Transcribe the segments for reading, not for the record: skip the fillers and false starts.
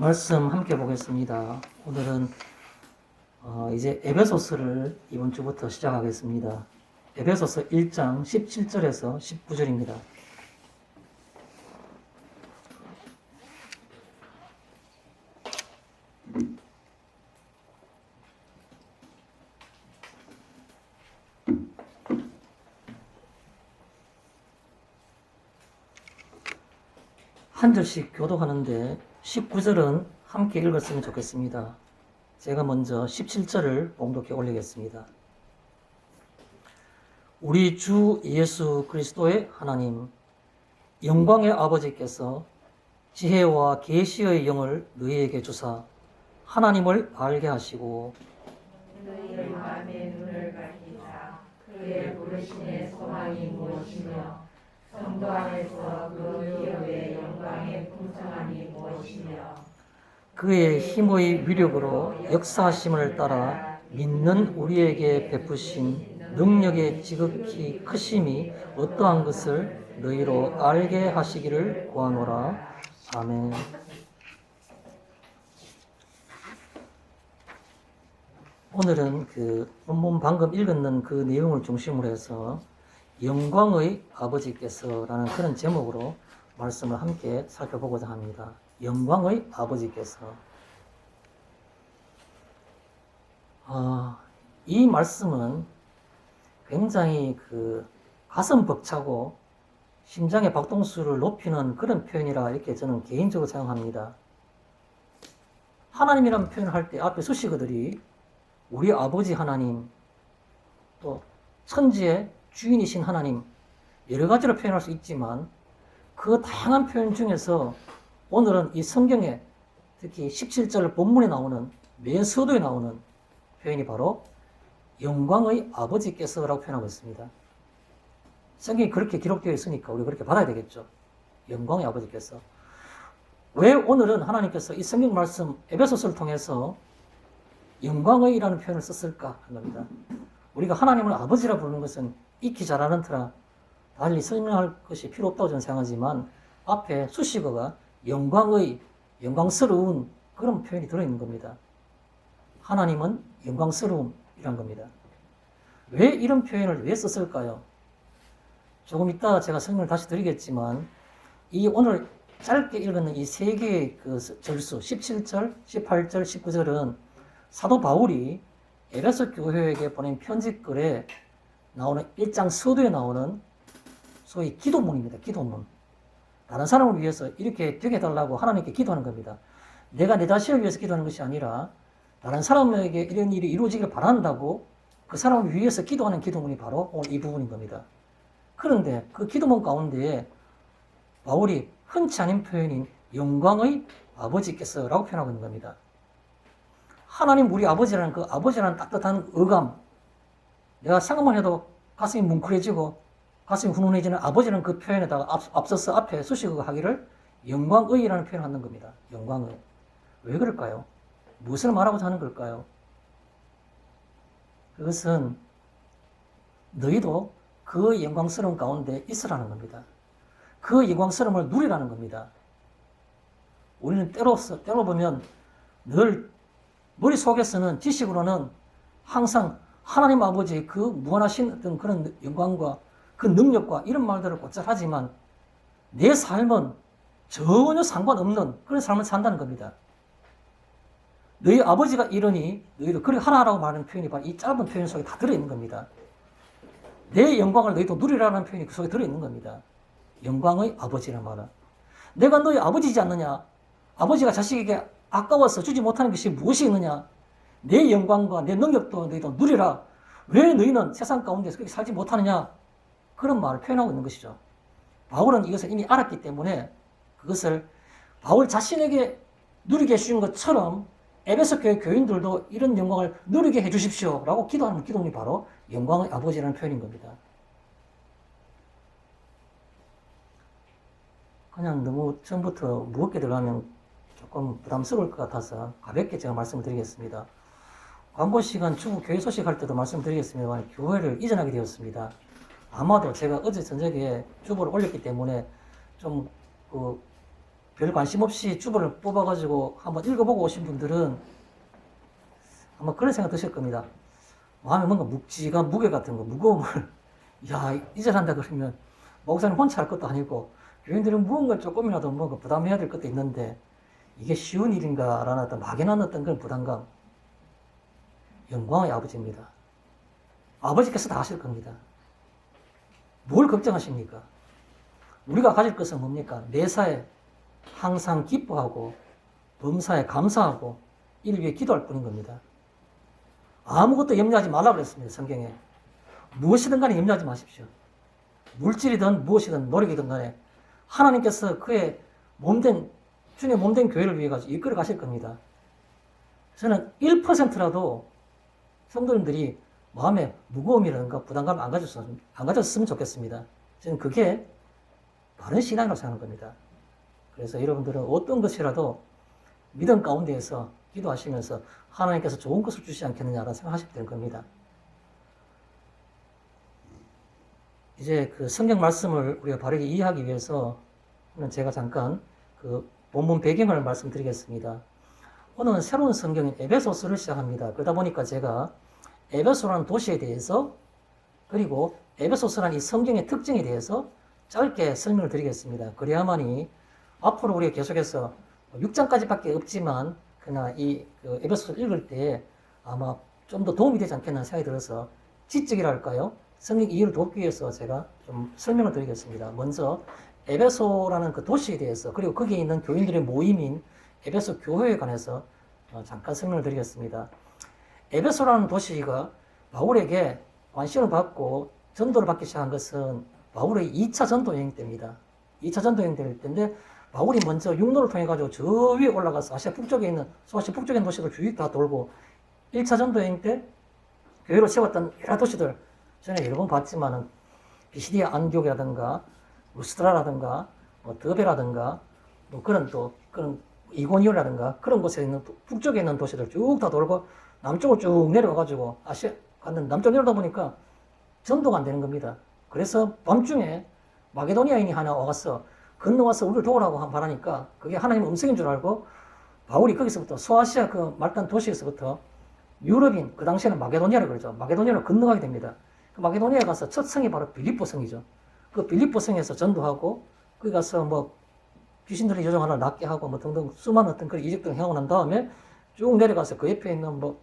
말씀 함께 보겠습니다. 오늘은 이제 에베소서를 이번 주부터 시작하겠습니다. 에베소서 1장 17절에서 19절입니다. 한 절씩 교독하는데 19절은 함께 읽었으면 좋겠습니다. 제가 먼저 17절을 봉독해 올리겠습니다. 우리 주 예수 그리스도의 하나님, 영광의 아버지께서 지혜와 계시의 영을 너희에게 주사 하나님을 알게 하시고 너희의 마음의 눈을 밝히사 그의 부르심의 소망이 무엇이며 성도 안에서 그 기업의 영광의 풍성함이 무엇이며 그의 힘의 위력으로 역사하심을 따라 믿는 우리에게 베푸신 능력의 지극히 크심이 어떠한 것을 너희로 알게 하시기를 구하노라. 아멘. 오늘은 그 본문 방금 읽었는 그 내용을 중심으로 해서 영광의 아버지께서라는 그런 제목으로 말씀을 함께 살펴보고자 합니다. 영광의 아버지께서. 이 말씀은 굉장히 그 가슴 벅차고 심장의 박동수를 높이는 그런 표현이라 이렇게 저는 개인적으로 생각합니다. 하나님이라는 표현을 할 때 앞에 수식어들이 우리 아버지 하나님, 또 천지의 주인이신 하나님, 여러 가지로 표현할 수 있지만 그 다양한 표현 중에서 오늘은 이 성경에 특히 17절 본문에 나오는 맨 서두에 나오는 표현이 바로 영광의 아버지께서라고 표현하고 있습니다. 성경이 그렇게 기록되어 있으니까 우리 그렇게 받아야 되겠죠. 영광의 아버지께서. 왜 오늘은 하나님께서 이 성경 말씀 에베소서를 통해서 영광의라는 표현을 썼을까 하는 겁니다. 우리가 하나님을 아버지라 부르는 것은 익히 잘 아는 터라 달리 설명할 것이 필요 없다고 저는 생각하지만 앞에 수식어가 영광의, 영광스러운 그런 표현이 들어있는 겁니다. 하나님은 영광스러움이란 겁니다. 왜 이런 표현을 왜 썼을까요? 조금 이따 제가 설명을 다시 드리겠지만 이 오늘 짧게 읽었는 이 세 개의 그 절수 17절, 18절, 19절은 사도 바울이 에베소 교회에게 보낸 편지글에 나오는 1장 서두에 나오는 소위 기도문입니다. 기도문. 다른 사람을 위해서 이렇게 되게 해달라고 하나님께 기도하는 겁니다. 내가 내 자신을 위해서 기도하는 것이 아니라 다른 사람에게 이런 일이 이루어지기를 바란다고 그 사람을 위해서 기도하는 기도문이 바로 오늘 이 부분인 겁니다. 그런데 그 기도문 가운데에 바울이 흔치 않은 표현인 영광의 아버지께서라고 표현하고 있는 겁니다. 하나님 우리 아버지라는 그 아버지라는 따뜻한 어감, 내가 생각만 해도 가슴이 뭉클해지고 가슴이 훈훈해지는 아버지라는 그 표현에다가 앞서서 앞에 수식어가 하기를 영광의라는 표현을 하는 겁니다. 영광의. 왜 그럴까요? 무엇을 말하고자 하는 걸까요? 그것은 너희도 그 영광스러움 가운데 있으라는 겁니다. 그 영광스러움을 누리라는 겁니다. 우리는 때로 보면 늘 머릿속에서는 지식으로는 항상 하나님 아버지의 그 무한하신 어떤 그런 영광과 그 능력과 이런 말들을 곧잘 하지만 내 삶은 전혀 상관없는 그런 삶을 산다는 겁니다. 너희 아버지가 이러니 너희도 그렇게 하라라고 말하는 표현이 바로 이 짧은 표현 속에 다 들어있는 겁니다. 내 영광을 너희도 누리라는 표현이 그 속에 들어있는 겁니다. 영광의 아버지란 말은. 내가 너희 아버지지 않느냐? 아버지가 자식에게 아까워서 주지 못하는 것이 무엇이 있느냐? 내 영광과 내 능력도 너희도 누리라. 왜 너희는 세상 가운데서 그렇게 살지 못하느냐? 그런 말을 표현하고 있는 것이죠. 바울은 이것을 이미 알았기 때문에 그것을 바울 자신에게 누리게 해주신 것처럼 에베소 교회 교인들도 이런 영광을 누리게 해주십시오 라고 기도하는 기도문이 바로 영광의 아버지라는 표현인 겁니다. 그냥 너무 처음부터 무겁게 들어가면 조금 부담스러울 것 같아서 가볍게 제가 말씀을 드리겠습니다. 광고 시간 주부 교회 소식할 때도 말씀드리겠습니다만 교회를 이전하게 되었습니다. 아마도 제가 어제 저녁에 주보를 올렸기 때문에 좀 별 관심 없이 주보를 뽑아가지고 한번 읽어보고 오신 분들은 아마 그런 생각 드실 겁니다. 마음에 뭔가 묵직한 무게 같은 거, 무거움을, 야, 이전한다 그러면 목사님 혼자 할 것도 아니고, 교인들은 무언가 조금이라도 뭔가 부담해야 될 것도 있는데, 이게 쉬운 일인가라는 어떤 막연한 어떤 그런 부담감. 영광의 아버지입니다. 아버지께서 다 하실 겁니다. 뭘 걱정하십니까? 우리가 가질 것은 뭡니까? 매사에 항상 기뻐하고, 범사에 감사하고, 이를 위해 기도할 뿐인 겁니다. 아무것도 염려하지 말라 그랬습니다. 성경에. 무엇이든 간에 염려하지 마십시오. 물질이든 무엇이든 노력이든 간에 하나님께서 그의 몸된 주님의 몸된 교회를 위해 가지고 이끌어 가실 겁니다. 저는 1%라도 성도님들이 마음에 무거움이라든가 부담감 안 가졌으면 좋겠습니다. 저는 그게 바른 신앙이라고 생각하는 겁니다. 그래서 여러분들은 어떤 것이라도 믿음 가운데에서 기도하시면서 하나님께서 좋은 것을 주시지 않겠느냐라고 생각하시면 되는 겁니다. 이제 그 성경 말씀을 우리가 바르게 이해하기 위해서 제가 잠깐 그 본문 배경을 말씀드리겠습니다. 오늘은 새로운 성경인 에베소서를 시작합니다. 그러다 보니까 제가 에베소라는 도시에 대해서 그리고 에베소서라는 이 성경의 특징에 대해서 짧게 설명을 드리겠습니다. 그래야만이 앞으로 우리가 계속해서 6장까지밖에 없지만 그러나 이 에베소서를 읽을 때 아마 좀 더 도움이 되지 않겠나 생각이 들어서 지적이랄까요? 성경 이해를 돕기 위해서 제가 좀 설명을 드리겠습니다. 먼저 에베소라는 그 도시에 대해서 그리고 거기에 있는 교인들의 모임인 에베소 교회에 관해서 잠깐 설명을 드리겠습니다. 에베소라는 도시가 바울에게 관심을 받고 전도를 받기 시작한 것은 바울의 2차 전도 여행 때입니다. 2차 전도 여행 때인데 바울이 먼저 육로를 통해 가지고 저 위에 올라가서 아시아 북쪽에 있는 소아시아 북쪽에 있는 도시들 주위 다 돌고 1차 전도 여행 때 교회로 세웠던 여러 도시들 전에 여러 번 봤지만은 비시디아 안디옥이라든가 루스드라라든가 뭐 더베라든가 뭐 그런 이고니오라든가 그런 곳에 있는 북쪽에 있는 도시들 쭉 다 돌고 남쪽으로 쭉 내려와 가지고 아시아 갔는데 남쪽 내려다 보니까 전도가 안 되는 겁니다. 그래서 밤중에 마게도니아인이 하나 와서 건너와서 우리를 도우라고 바라니까 그게 하나님의 음성인 줄 알고 바울이 거기서부터 소아시아 그 말단 도시에서부터 유럽인 그 당시에는 마게도니아를 그러죠. 마게도니아를 건너가게 됩니다. 그 마게도니아에 가서 첫 성이 바로 빌립보 성이죠. 그 빌립보 성에서 전도하고 거기 가서 뭐 귀신들의 요정 하나 낫게 하고 뭐 등등 수많은 어떤 그런 이적들을 행하고 난 다음에 쭉 내려가서 그 옆에 있는 뭐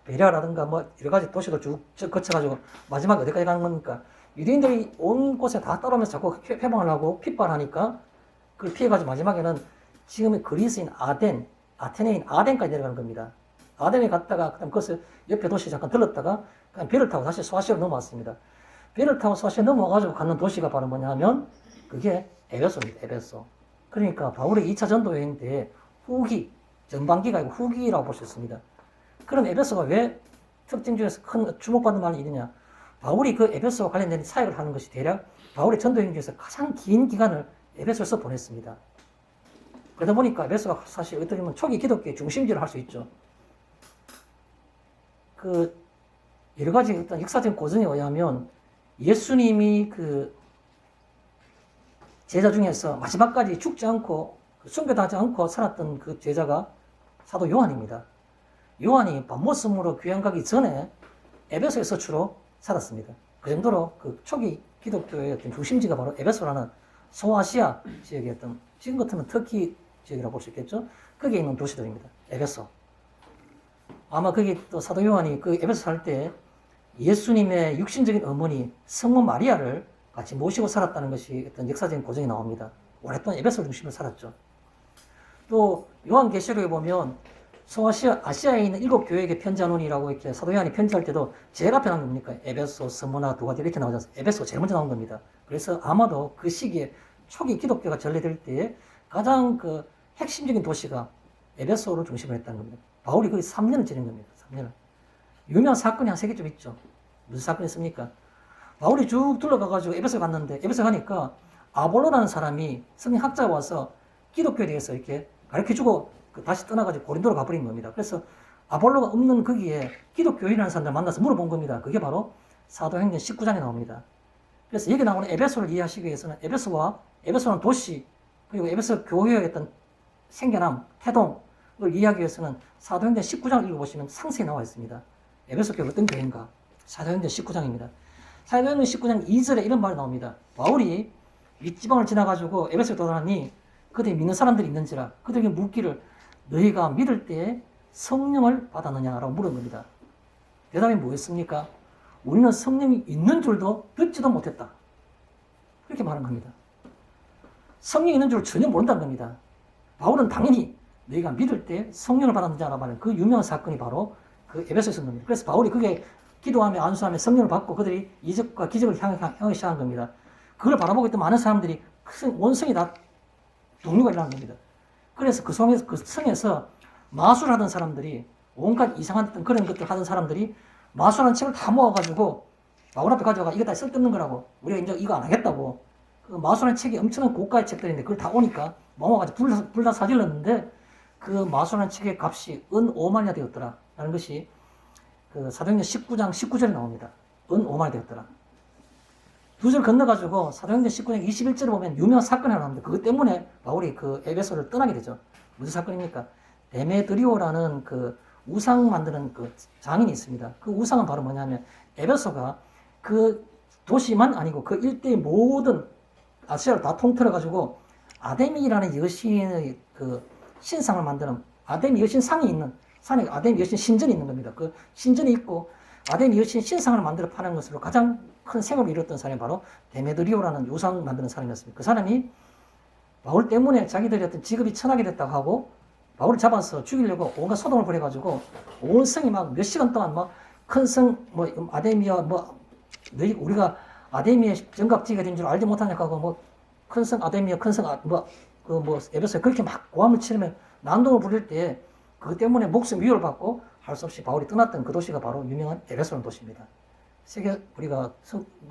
베리아라든가 뭐 여러 가지 도시도 쭉 거쳐가지고 마지막에 어디까지 가는 겁니까? 유대인들이 온 곳에 다 따라오면서 자꾸 회방을 하고 핍박하니까 그걸 피해가지고 마지막에는 지금의 그리스인 아테네인 아덴까지 내려가는 겁니다. 아덴에 갔다가 그다음 그것을 옆에 도시 잠깐 들렀다가 그냥 배를 타고 다시 소아시아로 넘어왔습니다. 배를 타고 소아시아 넘어와가지고 가는 도시가 바로 뭐냐 하면 그게 에베소입니다. 에베소. 그러니까 바울의 2차 전도 여행 때 후기, 전반기가 아니고 후기라고 볼 수 있습니다. 그럼 에베소가 왜 특징 중에서 큰 주목받는 말이 있느냐? 바울이 그 에베소와 관련된 사역을 하는 것이 대략 바울의 전도 여행 중에서 가장 긴 기간을 에베소에서 보냈습니다. 그러다 보니까 에베소가 사실 어떻게 보면 초기 기독교의 중심지를 할 수 있죠. 그 여러 가지 어떤 역사적인 고증에 의하면 예수님이 그 제자 중에서 마지막까지 죽지 않고 순교하지 않고 살았던 그 제자가 사도 요한입니다. 요한이 밤모섬으로 귀양 가기 전에 에베소에서 주로 살았습니다. 그 정도로 그 초기 기독교의 어떤 중심지가 바로 에베소라는 소아시아 지역이었던 지금 같으면 터키 지역이라고 볼 수 있겠죠. 거기에 있는 도시들입니다. 에베소. 아마 거기 또 사도 요한이 그 에베소 살 때 예수님의 육신적인 어머니 성모 마리아를 같이 모시고 살았다는 것이 어떤 역사적인 고증이 나옵니다. 오랫동안 에베소 중심으로 살았죠. 또 요한계시록에 보면 아시아에 있는 7교회에게 편지하노니라고 이렇게 사도 요한이 편지할 때도 제일 앞에 나온 겁니까? 에베소, 스무나, 두가디 이렇게 나오지 않습니까? 에베소 제일 먼저 나온 겁니다. 그래서 아마도 그 시기에 초기 기독교가 전래될 때 가장 그 핵심적인 도시가 에베소를 중심으로 했다는 겁니다. 바울이 거기 3년을 지낸 겁니다. 3년을. 유명한 사건이 한 3개쯤 있죠. 무슨 사건이 있습니까? 바울이 쭉 둘러가가지고 에베소 갔는데 에베소 가니까 아볼로라는 사람이 성경학자가 와서 기독교에 대해서 이렇게 가르쳐주고 다시 떠나가지고 고린도로 가버린 겁니다. 그래서 아볼로가 없는 거기에 기독교인이라는 사람들 만나서 물어본 겁니다. 그게 바로 사도행전 19장에 나옵니다. 그래서 여기 나오는 에베소를 이해하시기 위해서는 에베소는 도시, 그리고 에베소 교회의 어떤 생겨남, 태동을 이해하기 위해서는 사도행전 19장 읽어보시면 상세히 나와 있습니다. 에베소 교회 어떤 교회인가? 사도행전 19장입니다. 사도행전 19장 2절에 이런 말이 나옵니다. 바울이 윗지방을 지나가지고 에베소에 도달하니 그들이 믿는 사람들이 있는지라 그들에게 묻기를 너희가 믿을 때에 성령을 받았느냐라고 물은 겁니다. 대답이 뭐였습니까? 우리는 성령이 있는 줄도 듣지도 못했다. 그렇게 말한 겁니다. 성령이 있는 줄 전혀 모른다는 겁니다. 바울은 당연히 너희가 믿을 때 성령을 받았느냐라고 말하는 그 유명한 사건이 바로 그 에베소에서 겁니다. 그래서 바울이 그게 기도하며 안수하며 성령을 받고 그들이 이적과 기적을 향하기 시작한 겁니다. 그걸 바라보고 있던 많은 사람들이 원성이 다 동료가 일어난 겁니다. 그래서 그 성에서 마술하던 사람들이 온갖 이상한 그런 것들 하던 사람들이 마술하는 책을 다 모아가지고 바울 앞에 가져가 이거 다 쓸데없는 거라고 우리가 이제 이거 안 하겠다고 그 마술하는 책이 엄청난 고가의 책들인데 그걸 다 오니까 모아가지고 불 다 사질렀는데 그 마술하는 책의 값이 은 5만이나 되었더라 라는 것이 그 사도행전 19장 19절에 나옵니다. 은 5만이 되었더라. 두 절 건너가지고 사도행전 19장 21절에 보면 유명한 사건이 하나 나옵니다. 그것 때문에 바울이 그 에베소를 떠나게 되죠. 무슨 사건입니까? 데메드리오라는 그 우상 만드는 그 장인이 있습니다. 그 우상은 바로 뭐냐면 에베소가 그 도시만 아니고 그 일대의 모든 아시아를 다 통틀어가지고 아데미라는 여신의 그 신상을 만드는 아데미 여신 상이 있는 산에 아데미 여신 신전이 있는 겁니다. 그 신전이 있고 아데미 여신 신상을 만들어 파는 것으로 가장 큰 생업을 이뤘던 사람이 바로 데메드리오라는 우상 만드는 사람이었습니다. 그 사람이 바울 때문에 자기들이 어떤 직업이 천하게 됐다고 하고 바울을 잡아서 죽이려고 온갖 소동을 벌여가지고 온 성이 막 몇 시간 동안 막 큰 성 뭐 아데미와 뭐 너희 우리가 아데미의 정각지가 된 줄 알지 못하냐고 하고 뭐 큰 성 아데미와 큰 성 뭐 에베소에 그렇게 막 고함을 치르면 난동을 부릴 때 그것 때문에 목숨 위협을 받고 할 수 없이 바울이 떠났던 그 도시가 바로 유명한 에베소라는 도시입니다. 우리가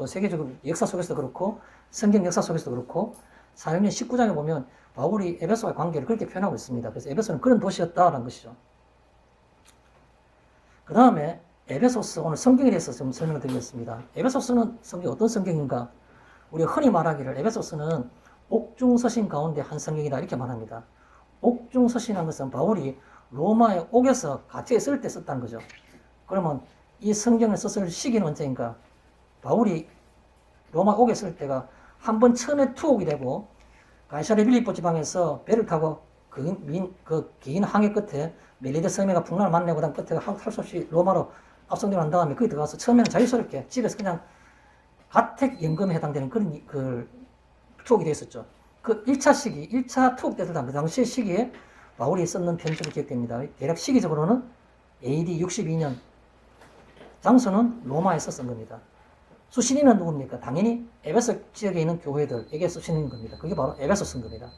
세계적으로 역사 속에서도 그렇고 성경 역사 속에서도 그렇고 사도행전 19장에 보면 바울이 에베소와의 관계를 그렇게 표현하고 있습니다. 그래서 에베소는 그런 도시였다라는 것이죠. 그 다음에 에베소서 오늘 성경에 대해서 좀 설명을 드리겠습니다. 에베소서는 성경 어떤 성경인가? 우리가 흔히 말하기를 에베소서는 옥중서신 가운데 한 성경이다 이렇게 말합니다. 옥중서신한 것은 바울이 로마의 옥에서 갇혀 있을 때 썼다는 거죠. 그러면 이 성경을 썼을 시기는 언제인가? 바울이 로마 옥에 있을 때가 한 번 처음에 투옥이 되고 가이사르 빌립보 지방에서 배를 타고 그 긴 항해 끝에 멜리데 섬에가 풍랑을 만나고 그다음 끝에 할 수 없이 로마로 압송되고 난 다음에 거기 들어가서 처음에는 자유스럽게 집에서 그냥 가택 연금에 해당되는 그런 그 투옥이 되어 있었죠. 그 1차 시기, 1차 투옥 때들 그 당시 시기에 바울이 썼는 편지로 기억됩니다. 대략 시기적으로는 AD 62년, 장소는 로마에서 쓴 겁니다. 수신인은 누굽니까? 당연히 에베소 지역에 있는 교회들에게 수신인 겁니다. 그게 바로 에베소 쓴 겁니다.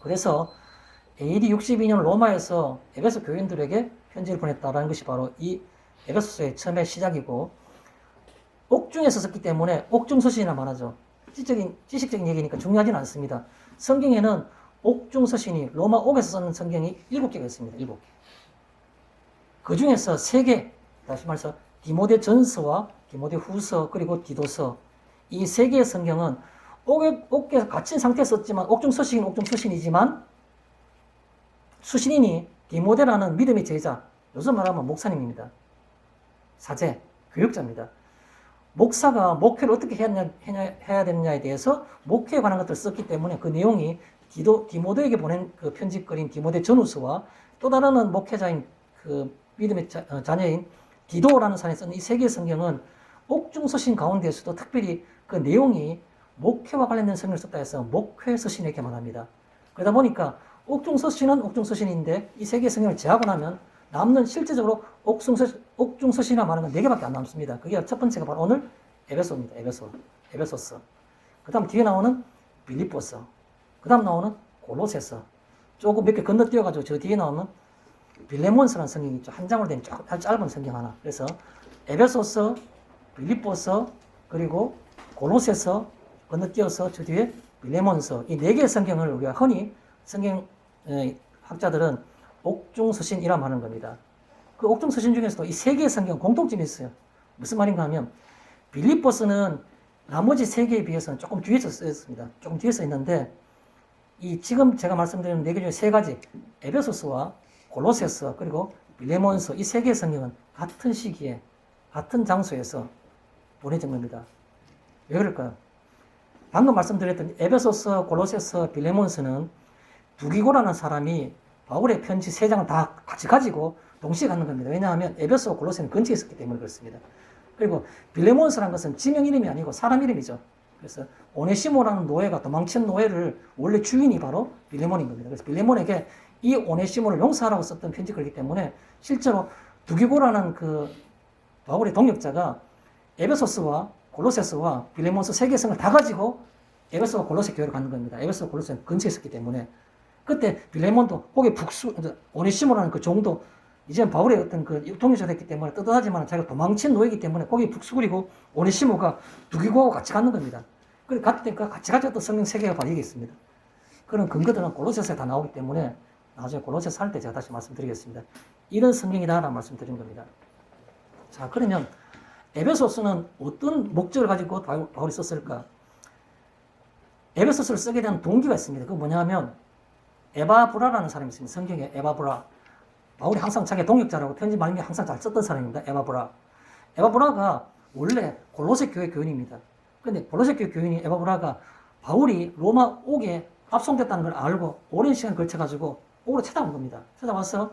그래서 AD 62년 로마에서 에베소 교인들에게 편지를 보냈다라는 것이 바로 이 에베소서의 처음의 시작이고 옥중에서 썼기 때문에 옥중서신이라 말하죠. 지식적인 얘기니까 중요하지는 않습니다. 성경에는 옥중서신이 로마 옥에서 썼는 성경이 7개가 있습니다. 7개. 그 중에서 3개, 다시 말해서 디모데 전서와 디모데 후서 그리고 디도서 이 3개의 성경은 옥에 갇힌 상태에서 썼지만 옥중서신이지만 수신인이 디모데라는 믿음의 제자, 요즘 말하면 목사님입니다. 사제, 교육자입니다. 목사가 목회를 어떻게 해야 되느냐에 대해서 목회에 관한 것들을 썼기 때문에 그 내용이 디모데에게 보낸 그 편지거리인 디모데 전후서와 또 다른 목회자인 그 믿음의 자녀인 디도라는 사람이 쓴 이 3개의 성경은 옥중서신 가운데에서도 특별히 그 내용이 목회와 관련된 성경을 썼다 해서 목회서신 이렇게 말합니다. 그러다 보니까 옥중서신은 옥중서신인데 이 3개의 성경을 제하고 나면 남는 실제적으로 옥중서신이라 말하는 건 4개밖에 안 남습니다. 그게 첫 번째가 바로 오늘 에베소입니다. 에베소서. 그 다음 뒤에 나오는 빌립보서. 그 다음 나오는 골로새서. 조금 몇 개 건너뛰어가지고 저 뒤에 나오는 빌레몬서라는 성경이 있죠. 한 장으로 된 짧은 성경 하나. 그래서 에베소서, 빌립보서, 그리고 골로새서 건너뛰어서 저 뒤에 빌레몬서. 이 4개의 성경을 우리가 흔히 성경 학자들은 옥중서신이라 말하는 겁니다. 그 옥중서신 중에서도 이 3개의 성경 공통점이 있어요. 무슨 말인가 하면 빌립보서는 나머지 3개에 비해서는 조금 뒤에서 쓰였습니다. 조금 뒤에서 있는데 이 지금 제가 말씀드린 4개 중에 3가지, 에베소서와 골로새서 그리고 빌레몬서, 이 3개의 성경은 같은 시기에 같은 장소에서 보내진 겁니다. 왜 그럴까요? 방금 말씀드렸던 에베소서, 골로새서, 빌레몬서는 두기고라는 사람이 바울의 편지 3장을 다 같이 가지고 동시에 갖는 겁니다. 왜냐하면 에베소와 골로새는 근처에 있었기 때문에 그렇습니다. 그리고 빌레몬서라는 것은 지명 이름이 아니고 사람 이름이죠. 그래서 오네시모라는 노예가 도망친 노예를 원래 주인이 바로 빌레몬인 겁니다. 그래서 빌레몬에게 이 오네시모를 용서하라고 썼던 편지가 그렇기 때문에 실제로 두기고라는 그 바울의 동역자가 에베소스와 골로새서와 빌레몬서 3개의 성을 다 가지고 에베소와 골로새 교회를 가는 겁니다. 에베소와 골로새는 근처에 있었기 때문에 그때 빌레몬도 거기 오네시모라는 그 종도 이제 바울의 어떤 그 동역자가 됐기 때문에 떳떳하지만 자기가 도망친 노예이기 때문에 거기 북수그리고 오네시모가 두기고하고 같이 가는 겁니다. 그래서 갔으니까 같이 가졌던 성경 3개가 바로 여기 있습니다. 그런 근거들은 골로새서에 다 나오기 때문에 나중에 골로새서 할 때 제가 다시 말씀드리겠습니다. 이런 성경이다라는 말씀드린 겁니다. 자, 그러면 에베소서는 어떤 목적을 가지고 바울이 썼을까? 에베소서를 쓰게 된 동기가 있습니다. 그건 뭐냐면 에바브라라는 사람이 있습니다. 성경에 에바브라. 바울이 항상 자기 동역자라고 편지 말미에 항상 잘 썼던 사람입니다. 에바브라. 에바브라가 원래 골로새 교회 교인입니다. 그런데 골로새 교회 교인이 에바브라가 바울이 로마 옥에 압송됐다는 걸 알고 오랜 시간 걸쳐가지고 옥으로 찾아온 겁니다. 찾아와서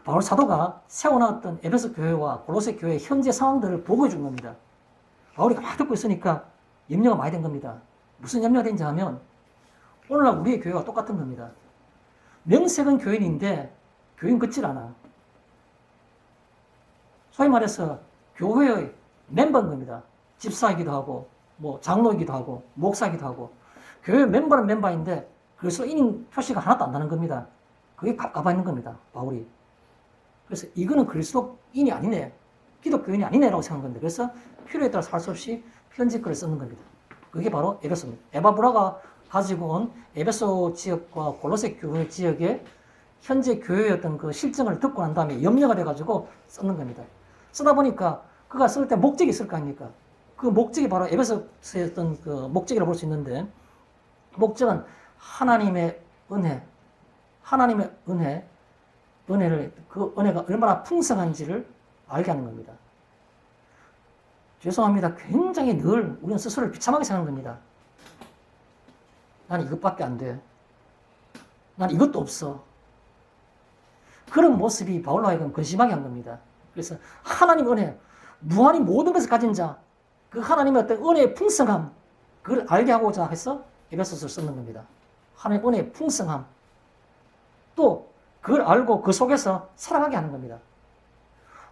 바울 사도가 세워놨던 에베소 교회와 골로새 교회의 현재 상황들을 보고해 준 겁니다. 바울이 막 듣고 있으니까 염려가 많이 된 겁니다. 무슨 염려가 된지 하면 오늘날 우리의 교회가 똑같은 겁니다. 명색은 교인인데 교인 같질 않아. 소위 말해서 교회의 멤버인 겁니다. 집사이기도 하고 뭐 장로이기도 하고 목사이기도 하고 교회 멤버는 멤버인데 그리스도인 표시가 하나도 안 나는 겁니다. 그게 가봐 있는 겁니다. 바울이. 그래서 이거는 그리스도인이 아니네. 기독교인이 아니네라고 생각한 건데 그래서 필요에 따라서 할 수 없이 편지글을 쓰는 겁니다. 그게 바로 에베소입니다. 에바브라가 가지고 온 에베소 지역과 골로새 교회 지역의 현재 교회의 어떤 그 실정을 듣고 난 다음에 염려가 돼가지고 쓰는 겁니다. 쓰다 보니까 그가 쓸 때 목적이 있을 거 아닙니까? 그 목적이 바로 에베소서의 어떤 그 목적이라고 볼 수 있는데 목적은 하나님의 은혜, 은혜를 그 은혜가 얼마나 풍성한지를 알게 하는 겁니다. 죄송합니다. 굉장히 늘 우리는 스스로를 비참하게 생각하는 겁니다. 난 이것밖에 안 돼. 난 이것도 없어. 그런 모습이 바울로 하여금 근심하게 한 겁니다. 그래서 하나님 은혜, 무한히 모든 것을 가진 자, 그 하나님의 어떤 은혜의 풍성함, 그걸 알게 하고자 해서 에베소서를 쓰는 겁니다. 하나님의 은혜의 풍성함. 또 그걸 알고 그 속에서 살아가게 하는 겁니다.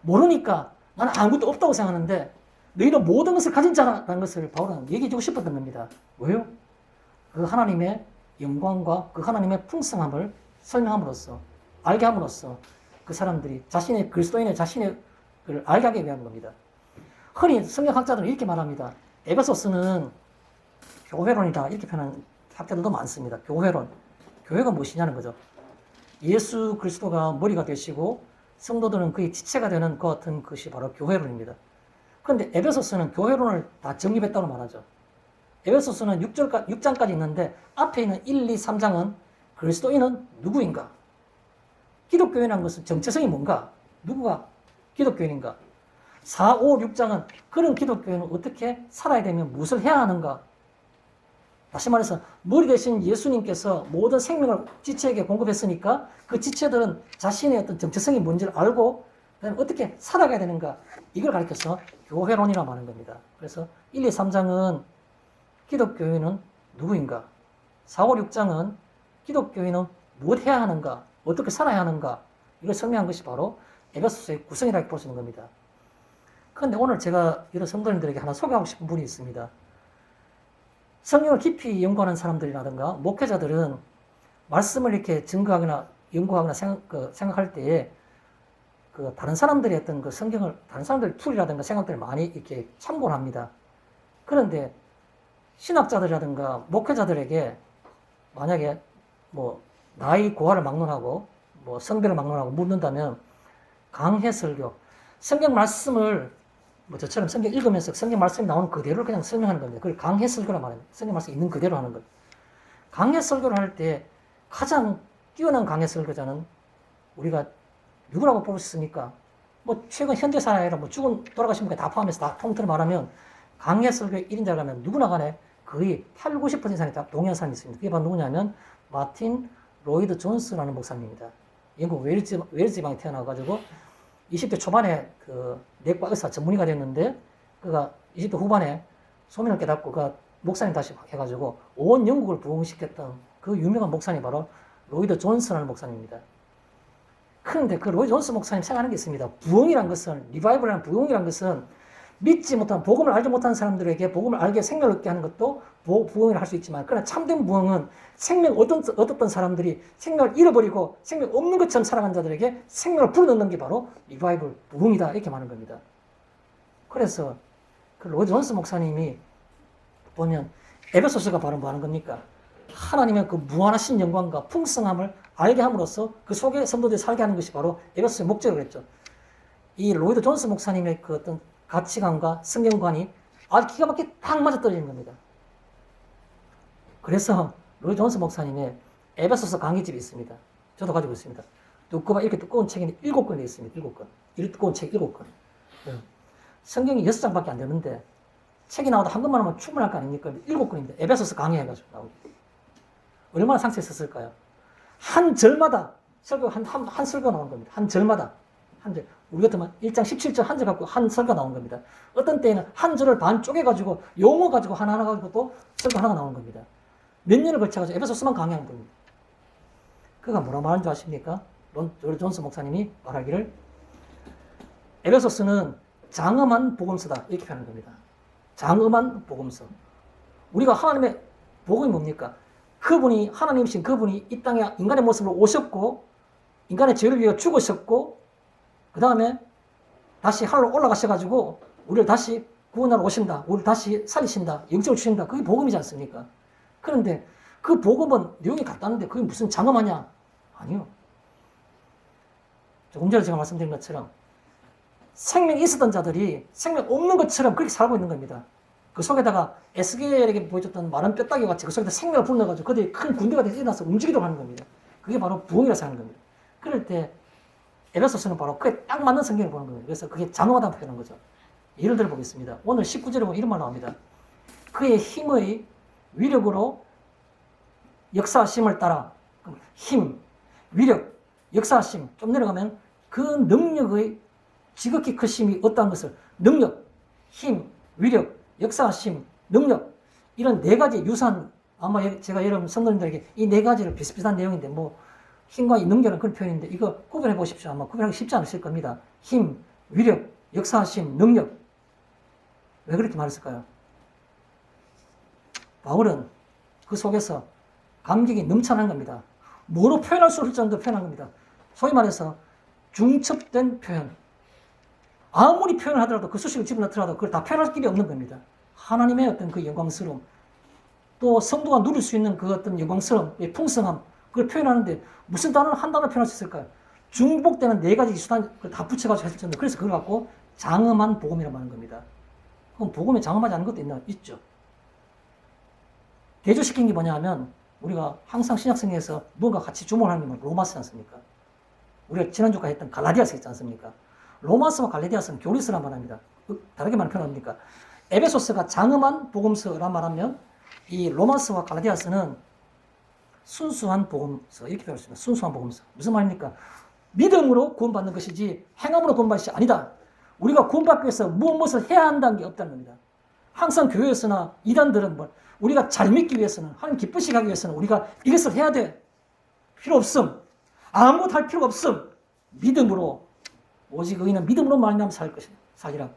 모르니까 나는 아무것도 없다고 생각하는데 너희는 모든 것을 가진 자라는 것을 바울은 얘기해주고 싶었던 겁니다. 왜요? 그 하나님의 영광과 그 하나님의 풍성함을 설명함으로써 알게 함으로써 그 사람들이 자신의 그리스도인의 자신의 그 알게 하게 위한 겁니다. 흔히 성경학자들은 이렇게 말합니다. 에베소서는 교회론이다 이렇게 표현하는 학자들도 많습니다. 교회론. 교회가 무엇이냐는 거죠. 예수 그리스도가 머리가 되시고 성도들은 그의 지체가 되는 것 같은 것이 바로 교회론입니다. 그런데 에베소서는 교회론을 다 정립했다고 말하죠. 에베소서는 6장까지 있는데 앞에 있는 1, 2, 3장은 그리스도인은 누구인가? 기독교인이라는 것은 정체성이 뭔가? 누구가 기독교인인가? 4, 5, 6장은 그런 기독교인은 어떻게 살아야 되면 무엇을 해야 하는가? 다시 말해서 머리 대신 예수님께서 모든 생명을 지체에게 공급했으니까 그 지체들은 자신의 어떤 정체성이 뭔지를 알고 어떻게 살아가야 되는가? 이걸 가르쳐서 교회론이라고 하는 겁니다. 그래서 1, 2, 3장은 기독교인은 누구인가? 4, 5, 6장은 기독교인은 무엇 해야 하는가? 어떻게 살아야 하는가? 이걸 설명한 것이 바로 에베소서의 구성이라고 볼 수 있는 겁니다. 그런데 오늘 제가 이런 성도님들에게 하나 소개하고 싶은 분이 있습니다. 성경을 깊이 연구하는 사람들이라든가 목회자들은 말씀을 이렇게 증거하거나 연구하거나 생각할 때에 그 다른 사람들의 어떤 그 성경을 다른 사람들의 툴이라든가 생각들을 많이 이렇게 참고를 합니다. 그런데 신학자들이라든가 목회자들에게 만약에 뭐 나이 고하를 막론하고 뭐 성별을 막론하고 묻는다면 강해설교, 성경 말씀을 뭐 저처럼 성경 읽으면서 성경 말씀이 나오는 그대로 그냥 설명하는 겁니다. 그걸 강해설교라고 말합니다. 성경 말씀이 있는 그대로 하는 것. 강해 설교를 할 때 가장 뛰어난 강해 설교자는 우리가 누구라고 뽑을 수 있습니까? 뭐 최근 현대사회 아니라 뭐 죽은 돌아가신 분들 다 포함해서 다 통틀어 말하면 강해 설교의 1인자를 하면 누구나 간에 거의 8, 90% 이상이 다 동의한 사람이 있습니다. 그게 바로 누구냐면 마틴 로이드 존스라는 목사님입니다. 영국 웨일즈 지방에 태어나가지고 20대 초반에 그 내과 의사 전문의가 됐는데 그가 20대 후반에 소명을 깨닫고 그 목사님 다시 해가지고 온 영국을 부흥시켰던 그 유명한 목사님이 바로 로이드 존스라는 목사님입니다. 그런데 그 로이드 존스 목사님 생각하는 게 있습니다. 부흥이란 것은, 리바이벌이라는 부흥이란 것은 믿지 못한, 복음을 알지 못한 사람들에게 복음을 알게 생명을 얻게 하는 것도 부흥이라 할 수 있지만, 그러나 참된 부흥은 생명 얻었던 사람들이 생명을 잃어버리고 생명 없는 것처럼 살아간 자들에게 생명을 불어넣는 게 바로 리바이벌, 부흥이다. 이렇게 말하는 겁니다. 그래서 그 로이드 존스 목사님이 보면 에베소서가 바로 뭐 하는 겁니까? 하나님의 그 무한하신 영광과 풍성함을 알게 함으로써 그 속에 성도들이 살게 하는 것이 바로 에베소서의 목적이라고 했죠. 이 로이드 존스 목사님의 그 어떤 가치관과 성경관이 아주 기가 막히게 딱 맞아떨어지는 겁니다. 그래서 로이드 존스 목사님의 에베소서 강의집이 있습니다. 저도 가지고 있습니다. 이렇게 두꺼운 책이 7권이 있습니다. 7권. 이 두꺼운 책 7권. 성경이 6장밖에 안 되는데 책이 나와도 한 권만 하면 충분할 거 아닙니까? 7권입니다. 에베소서 강의해가지고 나오고. 얼마나 상세히 썼을까요? 한 절마다 설교 한 설교가 나온 겁니다. 한 절마다. 한 절. 우리 같으면 1장 17절 한 절 갖고 한 설교가 나온 겁니다. 어떤 때에는 한 절을 반 쪼개가지고 용어 가지고 하나하나 가지고 또 설교 하나가 나온 겁니다. 몇 년을 걸쳐가지고 에베소서만 강의한 겁니다. 그가 뭐라 말하는 줄 아십니까? 로이드 존스 목사님이 말하기를 에베소서는 장엄한 복음서다. 이렇게 표현하는 겁니다. 장엄한 복음서. 우리가 하나님의 복음이 뭡니까? 그분이, 하나님이신 그분이 이 땅에 인간의 모습으로 오셨고, 인간의 죄를 위해 죽으셨고, 그 다음에 다시 하늘로 올라가셔가지고, 우리를 다시 구원하러 오신다. 우리를 다시 살리신다. 영생을 주신다. 그게 복음이지 않습니까? 그런데 그 복음은 내용이 같다는데 그게 무슨 장엄하냐? 아니요. 조금 전에 제가 말씀드린 것처럼 생명이 있었던 자들이 생명 없는 것처럼 그렇게 살고 있는 겁니다. 그 속에다가 에스겔에게 보여줬던 마른 뼈다귀 같이 그 속에다 생명을 불어넣어가지고 그들이 큰 군대가 되서 일어나서 움직이도록 하는 겁니다. 그게 바로 부흥이라서 하는 겁니다. 그럴 때 에베소서는 바로 그에 딱 맞는 성경을 보는 겁니다. 그래서 그게 장엄하다고 표현한 거죠. 예를 들어 보겠습니다. 오늘 19절에 보면 이런 말 나옵니다. 그의 힘의 위력으로 역사하심을 따라 힘, 위력, 역사하심 좀 내려가면 그 능력의 지극히 크심이 어떠한 것을 능력, 힘, 위력, 역사하심, 능력 이런 네 가지 유사한 아마 제가 여러분 성도님들에게 이 네 가지를 비슷비슷한 내용인데 뭐 힘과 이 능력은 그런 표현인데 이거 구별해 보십시오. 아마 구별하기 쉽지 않으실 겁니다. 힘, 위력, 역사하심, 능력 왜 그렇게 말했을까요? 바울은 그 속에서 감격이 넘쳐난 겁니다. 뭐로 표현할 수 없을 정도로 표현한 겁니다. 소위 말해서 중첩된 표현. 아무리 표현을 하더라도 그 수식을 집어넣더라도 그걸 다 표현할 길이 없는 겁니다. 하나님의 어떤 그 영광스러움, 또 성도가 누릴 수 있는 그 어떤 영광스러움, 풍성함, 그걸 표현하는데 무슨 단어를 한 단어로 표현할 수 있을까요? 중복되는 네 가지 수단, 그걸 다 붙여가지고 했을 텐데, 그래서 그걸 갖고 장엄한 복음이라고 하는 겁니다. 그럼 복음에 장엄하지 않은 것도 있죠. 대조시킨 게 뭐냐 하면, 우리가 항상 신약성경에서 뭔가 같이 주목을 하는 게 로마서지 않습니까? 우리가 지난주까지 했던 갈라디아서 있지 않습니까? 로마서와 갈라디아서는 교리서란 말합니다. 다르게 말하면 표현합니까? 에베소서가 장엄한 복음서란 말하면 이 로마서와 갈라디아서는 순수한 복음서 이렇게 표현할 수 있습니다. 순수한 복음서. 무슨 말입니까? 믿음으로 구원받는 것이지 행함으로 구원받는 것이 아니다. 우리가 구원받기 위해서 무엇을 해야 한다는 게 없다는 겁니다. 항상 교회에서나 이단들은 뭐 우리가 잘 믿기 위해서는 하나님 기쁘시게 하기 위해서는 우리가 이것을 해야 돼. 필요 없음. 아무것도 할 필요가 없음. 믿음으로 오직 의인은 믿음으로 말미암아 살 것이다. 살리라.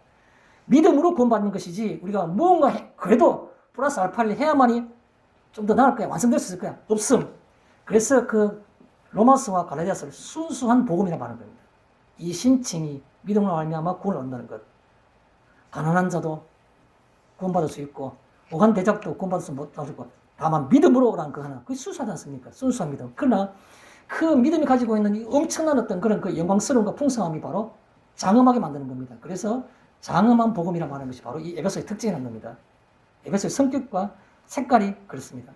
믿음으로 구원받는 것이지 우리가 무언가 그래도 플러스 알파를 해야만이 좀 더 나을 거야. 완성될 수 있을 거야. 없음. 그래서 그 로마서와 갈라디아서를 순수한 복음이라고 하는 겁니다. 이 신칭이 믿음으로 말미암아 구원을 얻는다는 것. 가난한 자도 구원받을 수 있고 오간 대적도 구원받을 수 있고 다만 믿음으로라는 그 하나. 그게 순수하지 않습니까? 순수한 믿음. 그러나 그 믿음이 가지고 있는 이 엄청난 어떤 그런 그 영광스러움과 풍성함이 바로 장엄하게 만드는 겁니다. 그래서 장엄한 복음이라고 하는 것이 바로 이 에베소의 특징이라는 겁니다. 에베소의 성격과 색깔이 그렇습니다.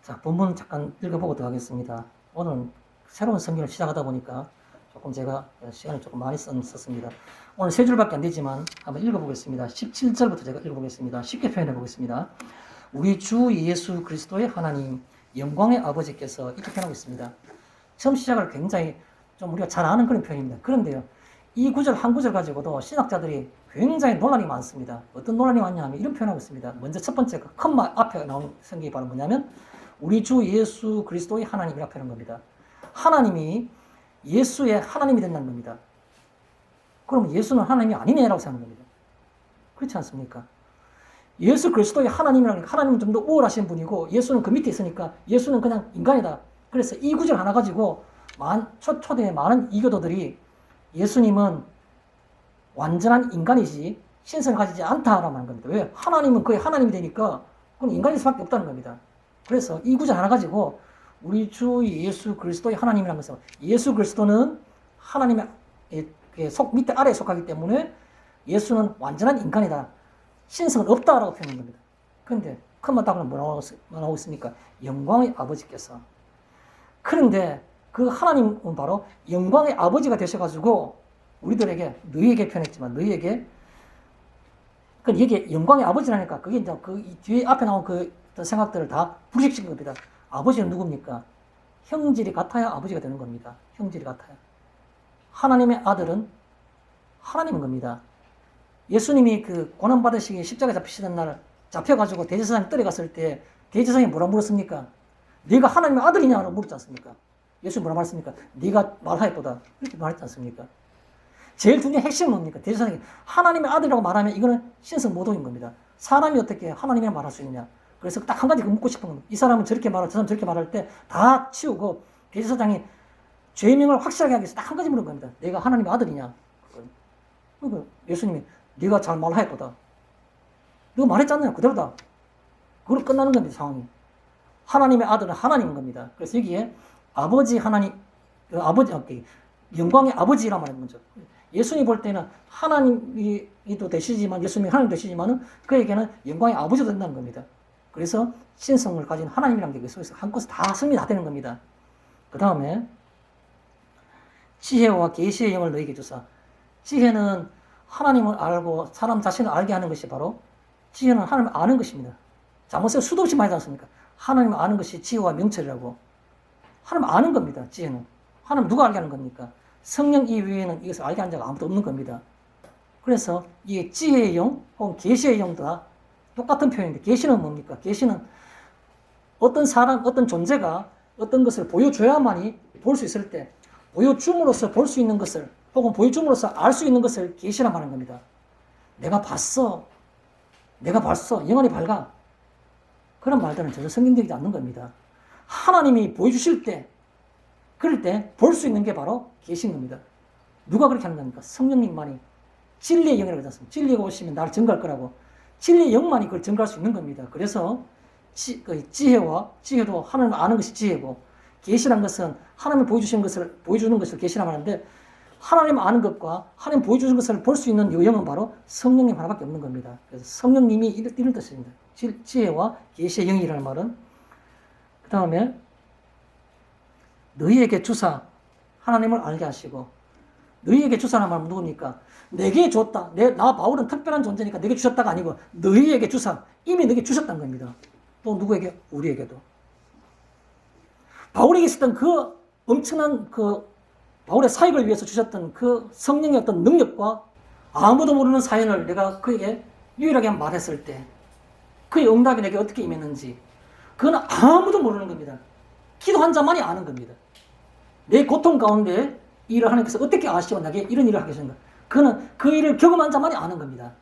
자, 본문 잠깐 읽어보고 들어가겠습니다. 오늘 새로운 성경을 시작하다 보니까 조금 제가 시간을 조금 많이 썼습니다. 오늘 세 줄밖에 안 되지만 한번 읽어보겠습니다. 17절부터 제가 읽어보겠습니다. 쉽게 표현해 보겠습니다. 우리 주 예수 그리스도의 하나님 영광의 아버지께서 이렇게 표현하고 있습니다. 처음 시작을 굉장히 좀 우리가 잘 아는 그런 표현입니다. 그런데요, 이 구절 한 구절 가지고도 신학자들이 굉장히 논란이 많습니다. 어떤 논란이 많냐면 이런 표현하고 있습니다. 먼저 첫 번째 그 컴마 앞에 나온 성경이 바로 뭐냐면 우리 주 예수 그리스도의 하나님이라고 표현한 겁니다. 하나님이 예수의 하나님이 된다는 겁니다. 그럼 예수는 하나님이 아니네라고 생각하는 겁니다. 그렇지 않습니까? 예수 그리스도의 하나님이라는 하나님은 좀 더 우월하신 분이고 예수는 그 밑에 있으니까 예수는 그냥 인간이다. 그래서 이 구절 하나 가지고 초대의 많은 이교도들이 예수님은 완전한 인간이지 신성을 가지지 않다라고 하는 겁니다. 왜? 하나님은 거의 하나님이 되니까 그건 인간일 수밖에 없다는 겁니다. 그래서 이 구절 하나 가지고 우리 주 예수 그리스도의 하나님이라는 것은 예수 그리스도는 하나님의 밑에 아래에 속하기 때문에 예수는 완전한 인간이다. 신성은 없다라고 표현한 겁니다. 그런데 컴마 따고는 뭐라고 나오고 있습니까? 영광의 아버지께서. 그런데 그 하나님은 바로 영광의 아버지가 되셔가지고 우리들에게 너희에게 표현했지만 너희에게 이게 영광의 아버지라니까 그게 이제 그 뒤에 앞에 나온 그 생각들을 다 불식시킨 겁니다. 아버지는 누굽니까? 형질이 같아야 아버지가 되는 겁니다. 형질이 같아야. 하나님의 아들은 하나님인 겁니다. 예수님이 그 고난받으시기 십자가에 잡히시던 날 잡혀가지고 대제사장이 떨어갔을 때 대제사장이 뭐라 물었습니까? 네가 하나님의 아들이냐고 물었지 않습니까? 예수님 뭐라 말했습니까? 네가 말하였도다. 이렇게 말했지 않습니까? 제일 중요한 핵심은 뭡니까? 대제사장이 하나님의 아들이라고 말하면 이거는 신성 모독인 겁니다. 사람이 어떻게 하나님이라고 말할 수 있느냐? 그래서 딱 한 가지 묻고 싶은 겁니다. 이 사람은 저렇게 말하고 저 사람은 저렇게 말할 때 다 치우고 대제사장이 죄명을 확실하게 하기 위해서 딱 한 가지 물은 겁니다. 내가 하나님의 아들이냐? 그러니까 예수님이 네가 잘 말하였도다. 너가 말했잖아요. 그대로다. 그걸로 끝나는 겁니다. 상황이. 하나님의 아들은 하나님인 겁니다. 그래서 여기에 아버지 하나님, 영광의 아버지란 말인 거죠. 예수님 볼 때는 하나님이도 되시지만 예수님이 하나님 되시지만은 그에게는 영광의 아버지도 된다는 겁니다. 그래서 신성을 가진 하나님이라는 게 속에서 한껏 다 승리 다 되는 겁니다. 그 다음에 지혜와 계시의 영을 너에게 주사. 지혜는 하나님을 알고 사람 자신을 알게 하는 것이 바로 지혜는 하나님을 아는 것입니다. 잠언에 수도 없이 많이 하지 않습니까? 하나님을 아는 것이 지혜와 명철이라고. 하나님을 아는 겁니다. 지혜는. 하나님 누가 알게 하는 겁니까? 성령 이외에는 이것을 알게 하는 자가 아무도 없는 겁니다. 그래서 이 지혜의 영 혹은 계시의 영도 다 똑같은 표현인데 계시는 뭡니까? 계시는 어떤 사람, 어떤 존재가 어떤 것을 보여줘야만이 볼 수 있을 때 보여줌으로써 볼 수 있는 것을 혹은 보여줌으로써 알 수 있는 것을 계시라 말하는 겁니다. 내가 봤어. 내가 봤어. 영원히 밝아. 그런 말들은 전혀 성경적이지 않는 겁니다. 하나님이 보여주실 때 그럴 때 볼 수 있는 게 바로 계신 겁니다. 누가 그렇게 하는 겁니까? 성령님만이 진리의 영이라고 하지 않습니까? 진리가 오시면 나를 증거할 거라고. 진리의 영만이 그걸 증거할 수 있는 겁니다. 그래서 지혜도 하나님을 아는 것이 지혜고 계시란 것은 하나님이 보여주는 것을 계시라고 하는데 하나님 아는 것과 하나님 보여주는 것을 볼 수 있는 요령은 바로 성령님 하나밖에 없는 겁니다. 그래서 성령님이 이런 뜻입니다. 지혜와 계시의 영이라는 말은. 그 다음에 너희에게 주사 하나님을 알게 하시고 너희에게 주사라는 말은 누굽니까? 내게 줬다. 나 바울은 특별한 존재니까 내게 주셨다가 아니고 너희에게 주사. 이미 너에게 주셨다는 겁니다. 또 누구에게? 우리에게도. 바울에게 있었던 그 엄청난 바울의 사역을 위해서 주셨던 그 성령의 어떤 능력과 아무도 모르는 사연을 내가 그에게 유일하게 말했을 때 그의 응답이 내게 어떻게 임했는지 그건 아무도 모르는 겁니다. 기도한 자만이 아는 겁니다. 내 고통 가운데 이 일을 하나님께서 어떻게 아시고 나에게 이런 일을 하게 하시는가. 그는 그 일을 경험한 자만이 아는 겁니다.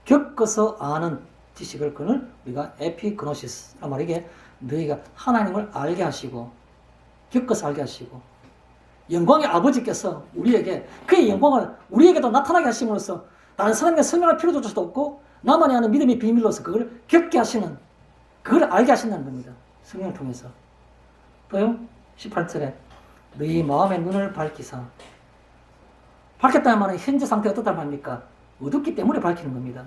겪어서 아는 지식을 그는 우리가 에피그노시스란 말이게 너희가 하나님을 알게 하시고 겪어서 알게 하시고 영광의 아버지께서 우리에게 그의 영광을 우리에게도 나타나게 하심으로써 다른 사람에게 설명할 필요도 없고 나만이 아는 믿음의 비밀로서 그걸 겪게 하시는 그걸 알게 하신다는 겁니다. 성령을 통해서. 또요 18절에 너희 마음의 눈을 밝히사. 밝혔다는 말은 현재 상태가 어떻다는 말입니까? 어둡기 때문에 밝히는 겁니다.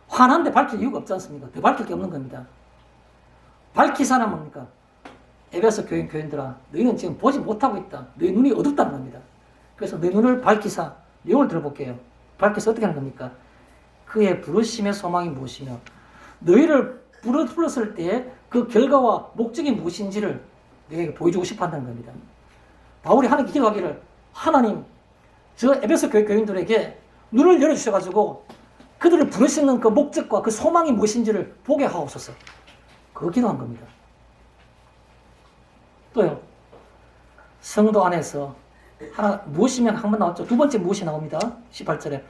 환한데 밝힐 이유가 없지 않습니까? 더 밝힐 게 없는 겁니다. 밝히사는 뭡니까? 에베소 교인들아, 너희는 지금 보지 못하고 있다. 너희 눈이 어둡다는 겁니다. 그래서 너희 눈을 밝히사, 내용을 들어볼게요. 밝혀서 어떻게 하는 겁니까? 그의 부르심의 소망이 무엇이며, 너희를 불렀을 때 그 결과와 목적이 무엇인지를 너희에게 보여주고 싶어 한다는 겁니다. 바울이 하는 기도하기를, 하나님, 저 에베소 교인들에게 눈을 열어주셔가지고 그들을 부르시는 그 목적과 그 소망이 무엇인지를 보게 하옵소서. 그거 기도한 겁니다. 또요, 성도 안에서 하나 무엇이면 한 번 나왔죠. 두 번째 무엇이 나옵니다. 18절에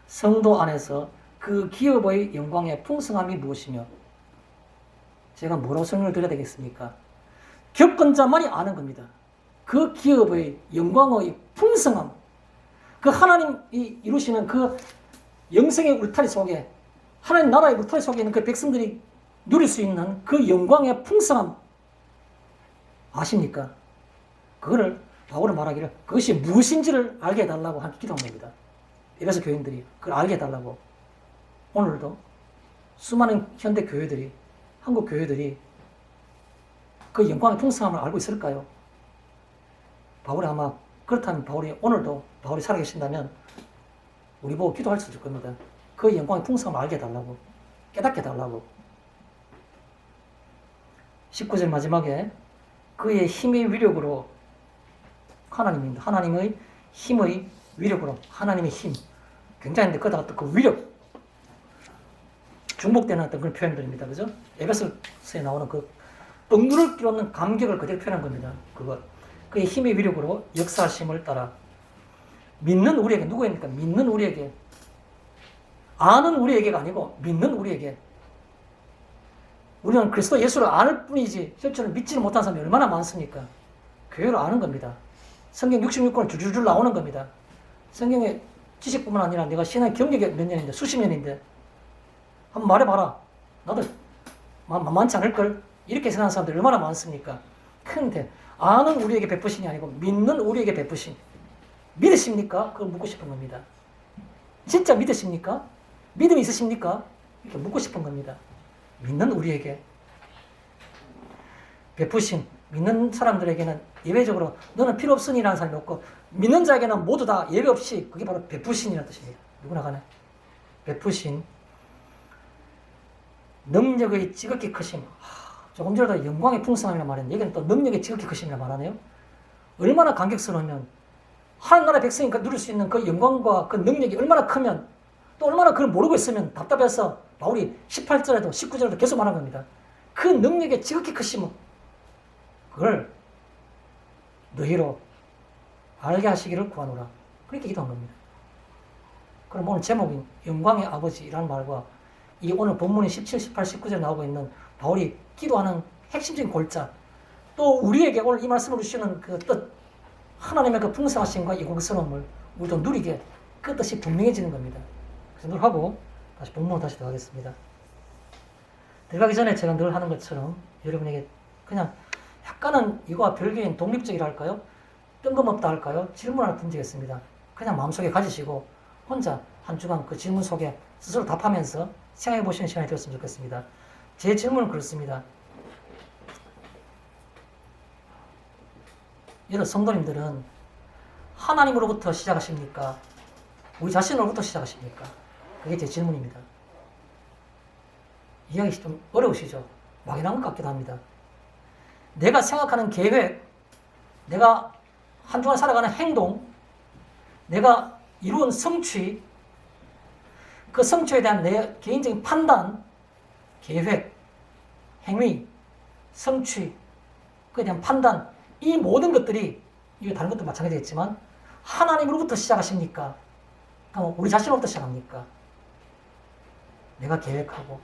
성도 안에서 그 기업의 영광의 풍성함이 무엇이며, 제가 뭐라고 설명을 드려야 되겠습니까? 겪은 자만이 아는 겁니다. 그 기업의 영광의 풍성함, 그 하나님이 이루시는 그 영생의 울타리 속에, 하나님 나라의 울타리 속에 있는 그 백성들이 누릴 수 있는 그 영광의 풍성함 아십니까? 그거를 바울은 말하기를 그것이 무엇인지를 알게 해달라고 기도한 겁니다. 에베소 교인들이 그걸 알게 해달라고. 오늘도 수많은 현대 교회들이, 한국 교회들이 그 영광의 풍성함을 알고 있을까요? 바울이 아마 그렇다면 오늘도 바울이 살아계신다면 우리 보고 기도할 수 있을 겁니다. 그 영광의 풍성함을 알게 해달라고, 깨닫게 해달라고. 19절 마지막에 그의 힘의 위력으로, 하나님입니다. 하나님의 힘의 위력으로, 하나님의 힘. 굉장한데 거기다가 또 그 위력, 중복되는 어떤 그런 표현들입니다. 그죠? 에베소서에 나오는 그 억누를 끼얹는 감격을 그대로 표현한 겁니다. 그거. 그의 힘의 위력으로 역사하심을 따라 믿는 우리에게, 누구입니까? 믿는 우리에게. 아는 우리에게가 아니고 믿는 우리에게. 우리는 그리스도 예수를 아는 뿐이지 실제로 믿지는 못한 사람이 얼마나 많습니까? 교회를 아는 겁니다. 성경 66권을 줄줄줄 나오는 겁니다. 성경의 지식뿐만 아니라 내가 신앙 경력이 몇 년인데, 수십 년인데, 한번 말해봐라. 나도 만만치 않을걸? 이렇게 생각하는 사람들이 얼마나 많습니까? 근데 아는 우리에게 베푸신이 아니고 믿는 우리에게 베푸신. 믿으십니까? 그걸 묻고 싶은 겁니다. 진짜 믿으십니까? 믿음이 있으십니까? 이렇게 묻고 싶은 겁니다. 믿는 우리에게 베푸신, 믿는 사람들에게는 예외적으로 너는 필요 없으니라는 사람이 없고, 믿는 자에게는 모두 다 예외 없이 그게 바로 베푸신이라는 뜻입니다. 누구나 간에 베푸신, 능력의 지극히 크심. 조금 전에도 영광의 풍성함이라는 말했는데 여기는 또 능력의 지극히 크심이라는 말하네요. 얼마나 감격스러우면, 하나님 나라 백성이 누릴 수 있는 그 영광과 그 능력이 얼마나 크면, 또 얼마나 그걸 모르고 있으면 답답해서 바울이 18절에도 19절에도 계속 말한 겁니다. 그 능력의 지극히 크심은 그걸 너희로 알게 하시기를 구하노라. 그렇게 기도한 겁니다. 그럼 오늘 제목인 영광의 아버지라는 말과 이 오늘 본문인 17, 18, 19절에 나오고 있는 바울이 기도하는 핵심적인 골자, 또 우리에게 오늘 이 말씀을 주시는 그 뜻, 하나님의 그 풍성하심과 영광스러움을 우리도 누리게 그 뜻이 분명해지는 겁니다. 그래서 늘 하고 다시 본문으로 다시 들어가겠습니다. 들어가기 전에 제가 늘 하는 것처럼 여러분에게 그냥 약간은 이거와 별개인 독립적이라 할까요? 뜬금없다 할까요? 질문 하나 던지겠습니다. 그냥 마음속에 가지시고 혼자 한 주간 그 질문 속에 스스로 답하면서 생각해 보시는 시간이 되었으면 좋겠습니다. 제 질문은 그렇습니다. 여러 성도님들은 하나님으로부터 시작하십니까? 우리 자신으로부터 시작하십니까? 그게 제 질문입니다. 이야기 좀 어려우시죠? 막연한 것 같기도 합니다. 내가 생각하는 계획, 내가 한 주간 살아가는 행동, 내가 이룬 성취, 그 성취에 대한 내 개인적인 판단, 계획, 행위, 성취, 그에 대한 판단, 이 모든 것들이, 이거 다른 것도 마찬가지겠지만 하나님으로부터 시작하십니까? 그럼 우리 자신으로부터 시작합니까? 내가 계획하고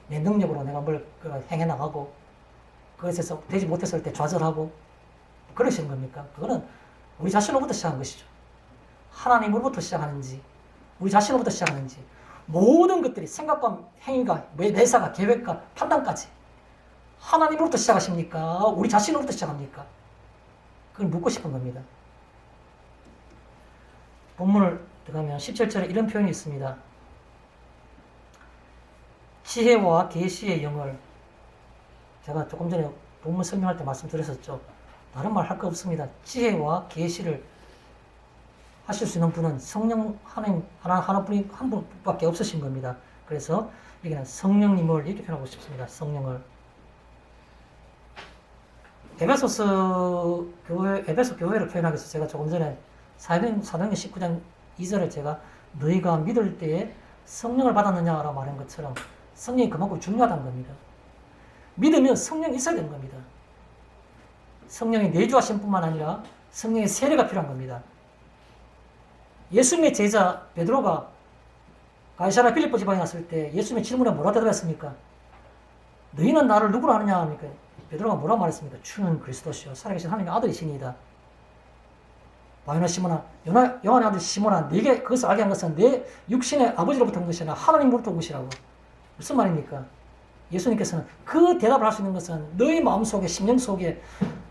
내 능력으로 내가 뭘 행해 나가고 그것에서 되지 못했을 때 좌절하고 그러시는 겁니까? 그거는 우리 자신으로부터 시작한 것이죠. 하나님으로부터 시작하는지 우리 자신으로부터 시작하는지 모든 것들이 생각과 행위가 매사가 계획과 판단까지 하나님으로부터 시작하십니까? 우리 자신으로부터 시작합니까? 그걸 묻고 싶은 겁니다. 본문을 들어가면 17절에 이런 표현이 있습니다. 지혜와 계시의 영을 제가 조금 전에 본문 설명할 때 말씀드렸었죠. 다른 말 할 거 없습니다. 지혜와 계시를 하실 수 있는 분은 성령 하나님 하나뿐이 한 분밖에 없으신 겁니다. 그래서 여기는 성령님을 이렇게 표현하고 싶습니다. 성령을. 에베소 교회를 표현하기 위해서 제가 조금 전에 사도행전 19장 2절에 제가 너희가 믿을 때에 성령을 받았느냐라고 말한 것처럼 성령이 그만큼 중요하다는 겁니다. 믿으면 성령이 있어야 되는 겁니다. 성령이 내주하신 뿐만 아니라 성령의 세례가 필요한 겁니다. 예수님의 제자 베드로가 가이사랴 빌립보 지방에 갔을 때 예수님의 질문에 뭐라 대답했습니까? 너희는 나를 누구로 아느냐 합니까? 베드로가 뭐라고 말했습니까? 주는 그리스도시요 살아계신 하나님의 아들이시니이다. 바요나 시몬아, 요한의 아들 시몬아, 네게 그것을 알게 한 것은 내 육신의 아버지로부터 온 것이 아니라 하나님으로부터 온 것이라고. 무슨 말입니까? 예수님께서는 그 대답을 할 수 있는 것은 너희 마음속에 심령 속에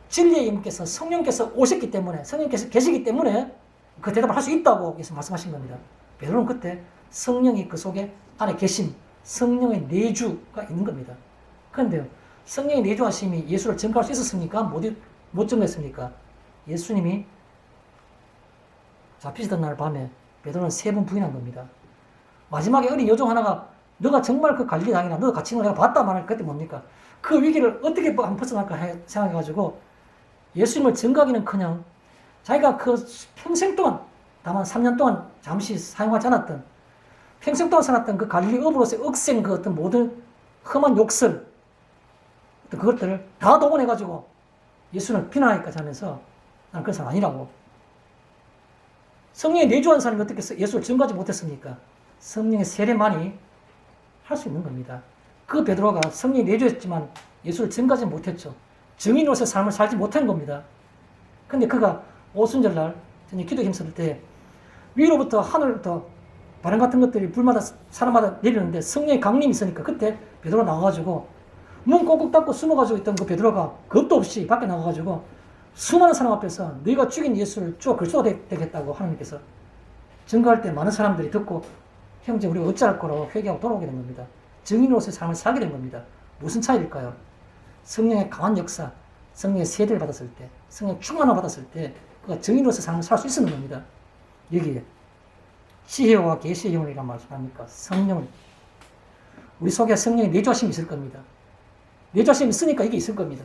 진리의 임께서 성령께서 오셨기 때문에 성령께서 계시기 때문에 그 대답을 할 수 있다고 예수 말씀하신 겁니다. 베드로는 그때 성령이 그 속에 안에 계심, 성령의 내주가 있는 겁니다. 그런데요, 성령의 내주하심이 예수를 증거할 수 있었습니까? 못 증거했습니까? 예수님이 잡히시던 날 밤에 베드로는 3번 부인한 겁니다. 마지막에 어린 여종 하나가 너가 정말 그 갈릴리 당이나 너가 같이 있는 걸 내가 봤다 말할 그때 뭡니까? 그 위기를 어떻게 안 벗어날까 생각해가지고 예수님을 증거하기는커녕 자기가 그 평생 동안 다만 3년 동안 잠시 사용하지 않았던 평생 동안 살았던 그 갈릴리 어부로서의 억센 그 어떤 모든 험한 욕설 그것들을 다 동원해가지고 예수를 비난하기까지 하면서 나는 그런 사람 아니라고. 성령에 내주한 사람이 어떻게 예수를 증거하지 못했습니까? 성령의 세례만이 할 수 있는 겁니다. 그 베드로가 성령에 내주했지만 예수를 증거하지 못했죠. 증인으로서의 삶을 살지 못한 겁니다. 근데 그가 오순절날 기도 힘쓸 때 위로부터 하늘부터 바람 같은 것들이 불마다 사람마다 내리는데 성령의 강림이 있으니까 그때 베드로가 나와가지고 문 꼭꼭 닫고 숨어가지고 있던 그 베드로가 겁도 없이 밖에 나와가지고 수많은 사람 앞에서 너희가 죽인 예수를 주어 그리스도가 되겠다고 하나님께서 증거할 때 많은 사람들이 듣고 형제 우리가 어찌할 거로 회개하고 돌아오게 된 겁니다. 증인으로서의 삶을 살게 된 겁니다. 무슨 차이일까요? 성령의 강한 역사, 성령의 세례를 받았을 때, 성령 충만을 받았을 때 그가 증인으로서의 삶을 살 수 있었는 겁니다. 여기에 지혜와 계시의 영혼이란 말씀합니까? 성령을 우리 속에 성령의 내주하심이 있을 겁니다. 내주하심이 있으니까 이게 있을 겁니다.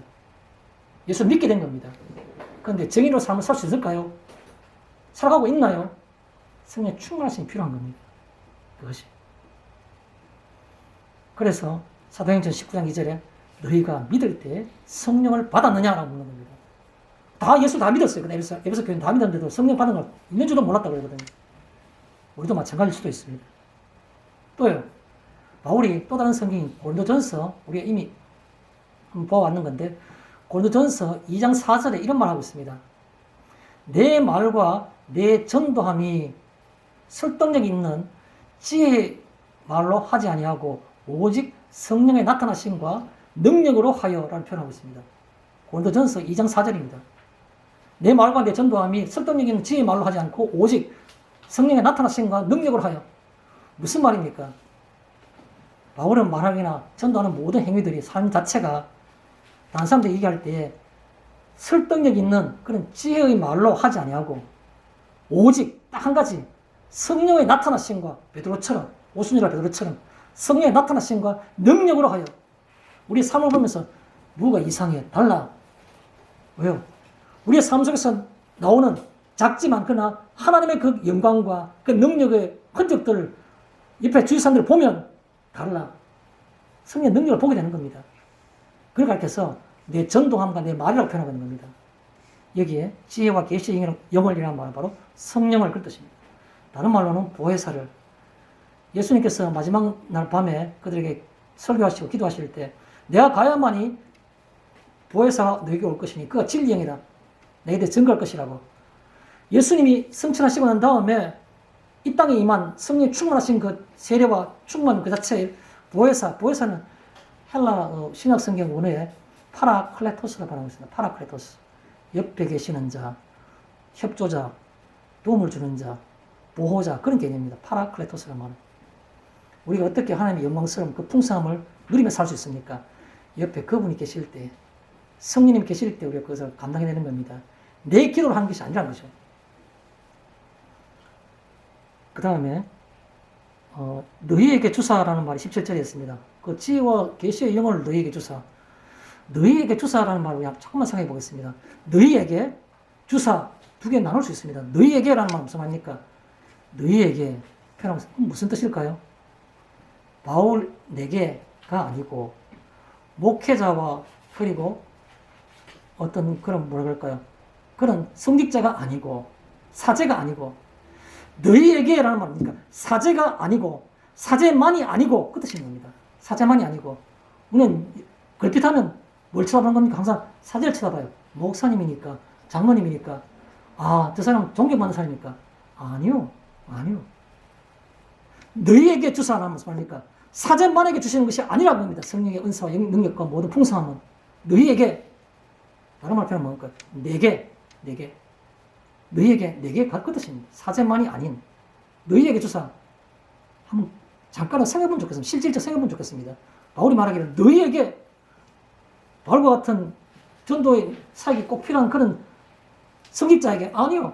예수 믿게 된 겁니다. 그런데 정의로 삶을 살 수 있을까요? 살아가고 있나요? 성령의 충만하심이 필요한 겁니다. 그것이. 그래서 사도행전 19장 2절에 너희가 믿을 때 성령을 받았느냐라고 묻는 겁니다. 예수 다 믿었어요. 에베소 교회는 다 믿었는데도 성령 받은 걸 있는 줄도 몰랐다고 그러거든요. 우리도 마찬가지일 수도 있습니다. 또요. 바울이 또 다른 성경인 고린도전서 우리가 이미 한번 보아왔는 건데 고린도전서 2장 4절에 이런 말을 하고 있습니다. 내 말과 내 전도함이 설득력 있는 지혜의 말로 하지 아니하고 오직 성령의 나타나심과 능력으로 하여라는 표현하고 있습니다. 고린도전서 2장 4절입니다. 내 말과 내 전도함이 설득력 있는 지혜의 말로 하지 않고 오직 성령의 나타나심과 능력으로 하여. 무슨 말입니까? 바울은 말하기나 전도하는 모든 행위들이 삶 자체가 다른 사람들 얘기할 때 설득력 있는 그런 지혜의 말로 하지 아니하고 오직 딱 한 가지 성령의 나타나심과 베드로처럼 오순절 베드로처럼 성령의 나타나심과 능력으로 하여. 우리 삶을 보면서 뭐가 이상해 달라. 왜요? 우리의 삶 속에서 나오는 작지만 그러나 하나님의 그 영광과 그 능력의 흔적들을 옆에 주위 사람들을 보면 달라. 성령의 능력을 보게 되는 겁니다. 그걸 가르쳐서 내 전도함과 내 말이라고 표현하고 있는 겁니다. 여기에 지혜와 계시의 영을이라는 말은 바로 성령을 그 뜻입니다. 다른 말로는 보혜사를. 예수님께서 마지막 날 밤에 그들에게 설교하시고 기도하실 때 내가 가야만이 보혜사가 너에게 올 것이니 그가 진리의 영이다. 너에게 대해 증거할 것이라고. 예수님이 승천하시고 난 다음에 이 땅에 임한 성령이 충만하신 그 세례와 충만 그 자체의 보혜사는 헬라 신약 성경 원어에 파라클레토스라고 말하고 있습니다. 파라클레토스. 옆에 계시는 자, 협조자, 도움을 주는 자, 보호자 그런 개념입니다. 파라클레토스라는 말은. 우리가 어떻게 하나님의 영광스러운 그 풍성함을 누리며 살 수 있습니까? 옆에 그분이 계실 때, 성령님 계실 때 우리가 그것을 감당해내는 겁니다. 내 기도를 하는 것이 아니라는 거죠. 그 다음에 너희에게 주사라는 말이 17절에 있습니다. 그 지혜와 계시의 영혼을 너희에게 주사. 너희에게 주사라는 말을 그냥 조금만 생각해 보겠습니다. 너희에게 주사 두 개 나눌 수 있습니다. 너희에게라는 말은 무슨 말입니까? 너희에게 표현하면서 무슨 뜻일까요? 바울 내게가 아니고 목회자와 그리고 어떤 그런 뭐라 그럴까요? 그런 성직자가 아니고 사제가 아니고 너희에게라는 말입니까? 사제가 아니고 사제만이 아니고 그 뜻인 겁니다. 사제만이 아니고 우리는 걸핏하면 뭘 쳐다보는 겁니까? 항상 사제를 쳐다봐요. 목사님이니까 장로님이니까 저 사람 존경받는 사람이니까 아니요. 너희에게 주사라는 무슨 말입니까? 사제만에게 주시는 것이 아니라고 합니다. 성령의 은사와 능력과 모든 풍성함은 너희에게 다른 말 표현 뭘까요? 내게 너희에게 내게 그 뜻입니다. 사제만이 아닌 너희에게 주사. 한번 잠깐은 생각해보면 좋겠습니다. 실질적 생각해보면 좋겠습니다. 바울이 말하기를 너희에게 바울과 같은 전도의 사역이 꼭 필요한 그런 성직자에게 아니요.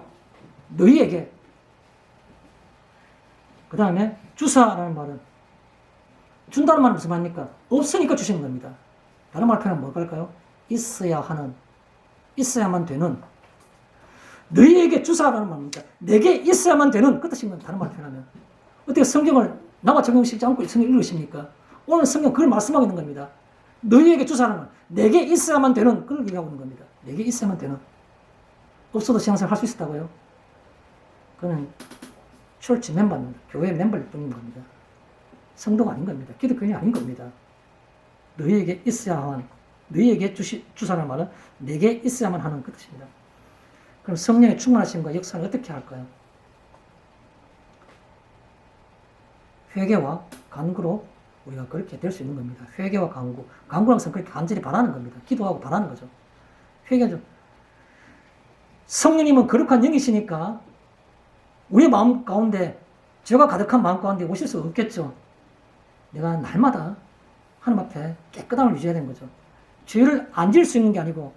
너희에게. 그 다음에 주사라는 말은 준다는 말은 무슨 말입니까? 없으니까 주시는 겁니다. 다른 말 표현은 뭘까요? 있어야 하는, 있어야만 되는. 너희에게 주사라는 말입니까? 내게 있어야만 되는 그 뜻인 겁니다. 다른 말 표현하면. 어떻게 성경을 나와 적용시키지 않고 성경 읽으십니까? 오늘 성경 그걸 말씀하고 있는 겁니다. 너희에게 주사라는 말, 내게 있어야만 되는 그걸 얘기하고 있는 겁니다. 내게 있어야만 되는. 없어도 신앙생활 할 수 있었다고요? 그는 철치 멤버입니다. 교회 멤버일 뿐인 겁니다. 성도가 아닌 겁니다. 기독교인이 아닌 겁니다. 너희에게 있어야 한, 너희에게 주사라는 말은 내게 있어야만 하는 그 뜻입니다. 그럼 성령의 충만하심과 역사를 어떻게 할까요? 회개와 간구로 우리가 그렇게 될 수 있는 겁니다. 회개와 간구. 간구라는 것은 그렇게 간절히 바라는 겁니다. 기도하고 바라는 거죠. 회개죠. 성령님은 거룩한 영이시니까 우리 마음 가운데 죄가 가득한 마음 가운데 오실 수 없겠죠. 내가 날마다 하나님 앞에 깨끗함을 유지해야 되는 거죠. 죄를 안 지을 수 있는 게 아니고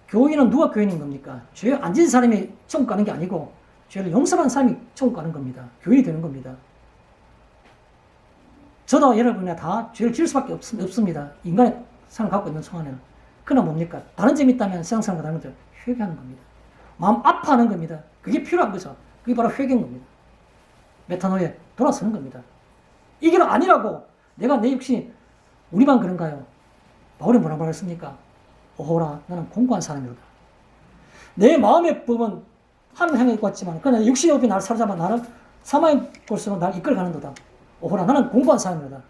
교인은 누가 교인인 겁니까? 죄 안 지은 사람이 천국 가는 게 아니고 죄를 용서한 사람이 천국 가는 겁니다. 교인이 되는 겁니다. 저도 여러분이나 다 죄를 지을 수밖에 없습니다. 인간의 삶을 갖고 있는 동안에는. 그러나 뭡니까? 다른 점이 있다면 세상 사람과 다른 거죠. 회개하는 겁니다. 마음 아파하는 겁니다. 그게 필요한 거죠. 그게 바로 회개인 겁니다. 메타노에 돌아서는 겁니다. 이 길은 아니라고. 내가 내 역시 우리만 그런가요? 바울이 뭐라고 말했습니까? 오호라 나는 공고한 사람이로다. 내 마음의 법은 하늘 향해 있고 왔지만 그러나 육신의 법이 나를 사로잡아 나를 사망의 곳으로 나를 이끌어가는도다. 오호라 나는 공고한 사람이로다.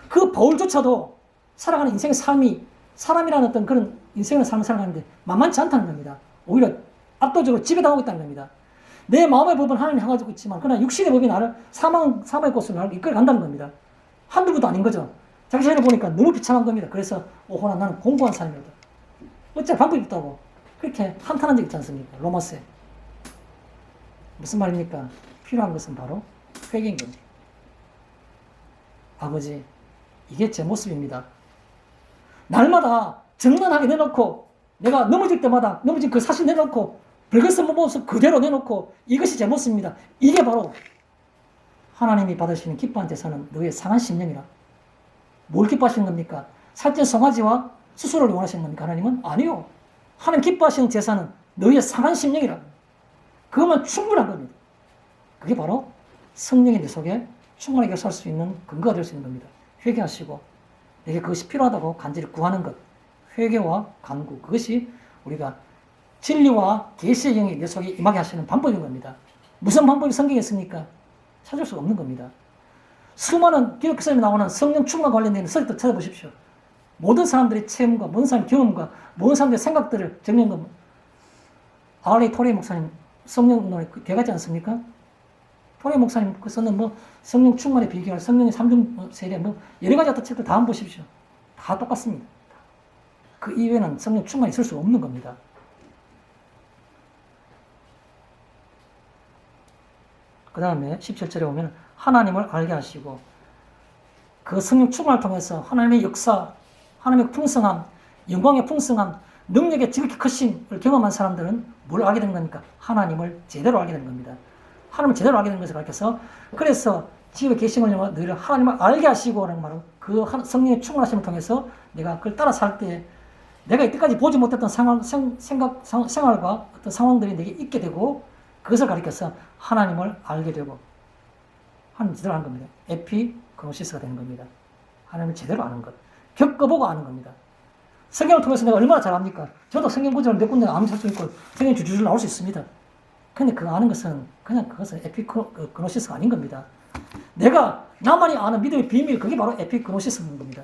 그 바울조차도 살아가는 인생의 삶이 사람이라는 어떤 그런 인생의 삶을 살아가는데 만만치 않다는 겁니다. 오히려 압도적으로 지배당하고 있다는 겁니다. 내 마음의 법은 하나님 향하고 있지만 그러나 육신의 법이 나를 사망의 곳으로 나를 이끌어간다는 겁니다. 한두 번도 아닌 거죠. 자기 자신을 보니까 너무 비참한 겁니다. 그래서 오호라 나는 공고한 사람이로다. 어째 방법이 없다고 그렇게 한탄한 적 있지 않습니까? 로마서에. 무슨 말입니까? 필요한 것은 바로 회개인 겁니다. 아버지, 이게 제 모습입니다. 날마다 정난하게 내놓고 내가 넘어질 때마다 넘어진 그 사실 내놓고 벌거벗은 모습 그대로 내놓고 이것이 제 모습입니다. 이게 바로 하나님이 받으시는 기뻐한 제사는 너의 상한 심령이라. 뭘 기뻐하시는 겁니까? 살찐 송아지와 수수를 원하시는 겁니까? 하나님은? 아니요. 하나님 기뻐하시는 제사는 너의 상한 심령이라. 그것만 충분한 겁니다. 그게 바로 성령이 내 속에 충만하게 살 수 있는 근거가 될 수 있는 겁니다. 회개하시고 내게 그것이 필요하다고 간절히 구하는 것. 회개와 간구. 그것이 우리가 진리와 계시의 영이 내 속에 임하게 하시는 방법인 겁니다. 무슨 방법이 성경에 있습니까? 찾을 수가 없는 겁니다. 수많은 기독교서에 나오는 성령 충만 관련된 서적들 찾아보십시오. 모든 사람들의 체험과 모든 사람의 경험과 모든 사람들의 생각들을 정리한 것. R.A. 토레이 목사님 성령론에 개가지 않습니까? 토레이 목사님 써는 뭐 성령 충만의 비결, 성령의 삼중 세례 뭐 여러 가지 어떤 책들 다 한번 보십시오. 다 똑같습니다. 그 이외에는 성령 충만이 있을 수 없는 겁니다. 그 다음에 17절에 보면 하나님을 알게 하시고 그 성령 충만을 통해서 하나님의 역사, 하나님의 풍성함, 영광의 풍성함, 능력의 지극히 크심을 경험한 사람들은 뭘 알게 된 겁니까? 하나님을 제대로 알게 된 겁니다. 하나님을 제대로 알게 된 것을 가르쳐서, 그래서 지옥의 계심을 너희를 하나님을 알게 하시고라는 말은 그 성령의 충만하심을 통해서 내가 그걸 따라 살 때 내가 이때까지 보지 못했던 생활과 어떤 상황들이 내게 있게 되고, 그것을 가리켜서 하나님을 알게 되고 하나님 제대로 아는 겁니다. 에피그노시스가 되는 겁니다. 하나님을 제대로 아는 것, 겪어보고 아는 겁니다. 성경을 통해서 내가 얼마나 잘 압니까? 저도 성경 구절을 몇 군데 암살 수 있고 성경 줄줄 나올 수 있습니다. 근데 그거 아는 것은 그냥 그것은 에피그노시스가 아닌 겁니다. 내가 나만이 아는 믿음의 비밀, 그게 바로 에피그노시스인 겁니다.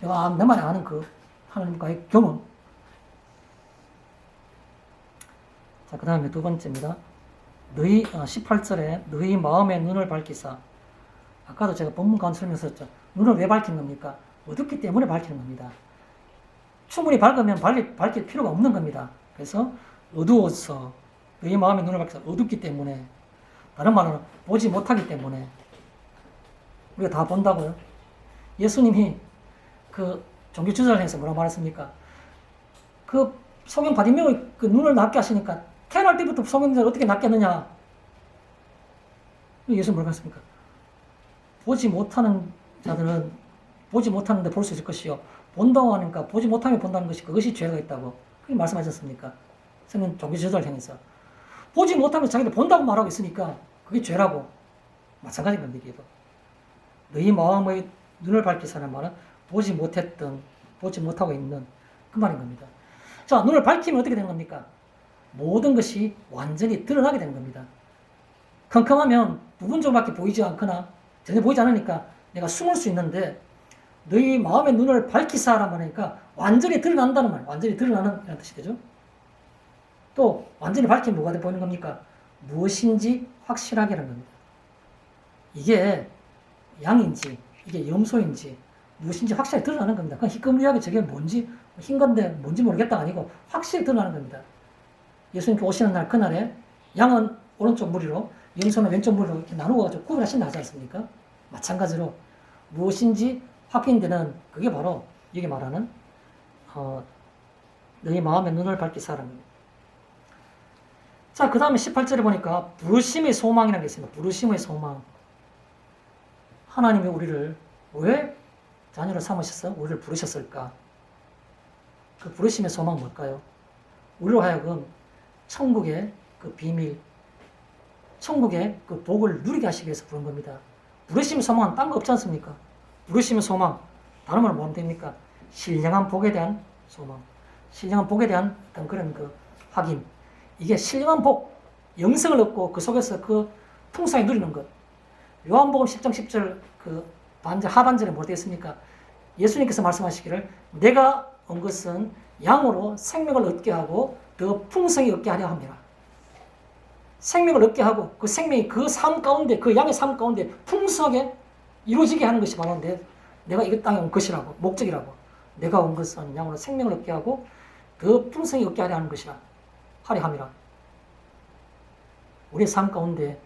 내가 나만이 아는 그 하나님과의 경험. 자, 그 다음에 두 번째입니다. 18절에 너희 마음의 눈을 밝히사. 아까도 제가 본문 가운데 설명했었죠. 눈을 왜 밝히는 겁니까? 어둡기 때문에 밝히는 겁니다. 충분히 밝으면 밝힐 필요가 없는 겁니다. 그래서 어두워서 너희 마음의 눈을 밝히사. 어둡기 때문에, 다른 말로 보지 못하기 때문에. 우리가 다 본다고요. 예수님이 그 종교 주장을 해서 뭐라고 말했습니까? 그 소경 바디메오의 그 눈을 낫게 하시니까 태어날 때부터 소경자를 어떻게 낫게 했느냐? 예수님 뭐라고 했습니까? 보지 못하는 자들은 보지 못하는데 볼 수 있을 것이요, 본다고 하니까 보지 못하면 본다는 것이 그것이 죄가 있다고 그렇게 말씀하셨습니까? 성경 종교 주장을 향해서 보지 못하면 자기들 본다고 말하고 있으니까 그게 죄라고. 마찬가지인 겁니다. 이게도 너희 마음의 눈을 밝히사는 말은 보지 못하고 있는 그 말인 겁니다. 자, 눈을 밝히면 어떻게 되는 겁니까? 모든 것이 완전히 드러나게 되는 겁니다. 컴컴하면 부분적으로밖에 보이지 않거나 전혀 보이지 않으니까 내가 숨을 수 있는데, 너희 마음의 눈을 밝히사라는 말이니까 완전히 드러난다는 말, 완전히 드러나는 이라는 뜻이 되죠. 또 완전히 밝히면 뭐가 보이는 겁니까? 무엇인지 확실하게라는 겁니다. 이게 양인지 이게 염소인지 무엇인지 확실히 드러나는 겁니다. 그냥 희끄무리하게 저게 뭔지, 흰 건데 뭔지 모르겠다 아니고 확실히 드러나는 겁니다. 예수님께 오시는 날, 그날에 양은 오른쪽 무리로, 염소는 왼쪽 무리로 이렇게 나누어가지고 구분하신다 하지 않습니까? 마찬가지로 무엇인지 확인되는 그게 바로 여기 말하는 너희 마음의 눈을 밝히사라는 겁니다. 자, 그 다음에 18절에 보니까 부르심의 소망이라는 게 있습니다. 부르심의 소망. 하나님이 우리를 왜 자녀로 삼으셔서 우리를 부르셨을까? 그 부르심의 소망은 뭘까요? 우리로 하여금 천국의 그 비밀, 천국의 그 복을 누리게 하시기 위해서 부른 겁니다. 부르심의 소망은 딴 거 없지 않습니까? 부르심의 소망, 다른 말로 뭐하면 됩니까? 신령한 복에 대한 소망, 신령한 복에 대한 어떤 그런 그 확인. 이게 신령한 복, 영생을 얻고 그 속에서 그 풍성히 누리는 것. 요한복음 10장 10절 그 하반절에 뭐가 되겠습니까? 예수님께서 말씀하시기를 내가 온 것은 양으로 생명을 얻게 하고 더 풍성히 얻게 하려 합니다. 생명을 얻게 하고 그 생명이 그 삶 가운데, 그 양의 삶 가운데 풍성하게 이루어지게 하는 것이 바로 내가 이 땅에 온 것이라고, 목적이라고. 내가 온 것은 양으로 생명을 얻게 하고 더 풍성히 얻게 하려 하는 것이라 하려 함이라. 우리의 삶 가운데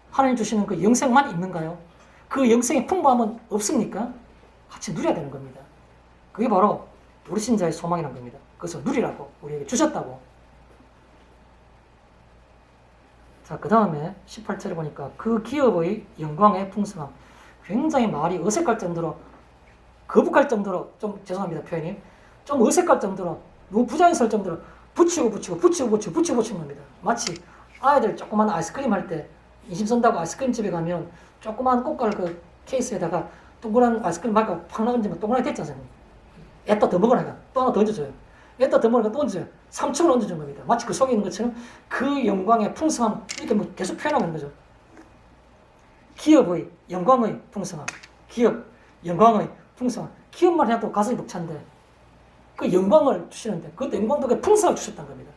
하나님 주시는 그 영생만 있는가요? 그 영생의 풍부함은 없습니까? 같이 누려야 되는 겁니다. 그게 바로 부르신 자의 소망이라는 겁니다. 그것을 누리라고 우리에게 주셨다고. 자, 그 다음에 18절에 보니까 그 기업의 영광의 풍성함. 굉장히 말이 어색할 정도로, 거북할 정도로, 좀 죄송합니다 표현이, 좀 어색할 정도로, 너무 부자연스러울 정도로 붙이는 겁니다. 마치 아이들 조그만 아이스크림 할 때 인심 쓴다고 아이스크림 집에 가면 조그만 꽃갈 그 케이스에다가 동그란 아이스크림 말고 팍 얹으면 동그랗게 됐지 않습니까? 애따 더 먹으라니까 또 하나 더 얹어줘요. 애따 더 먹으라니까 또 얹어줘요. 3층을 얹어준 겁니다. 마치 그 속에 있는 것처럼 그 영광의 풍성함, 이렇게 뭐 계속 표현하고 있는 거죠. 기업의 영광의 풍성함, 기업 영광의 풍성함. 기업만 해도 가슴이 벅찬데 그 영광을 주시는데 그 영광도 그 풍성을 주셨다는 겁니다.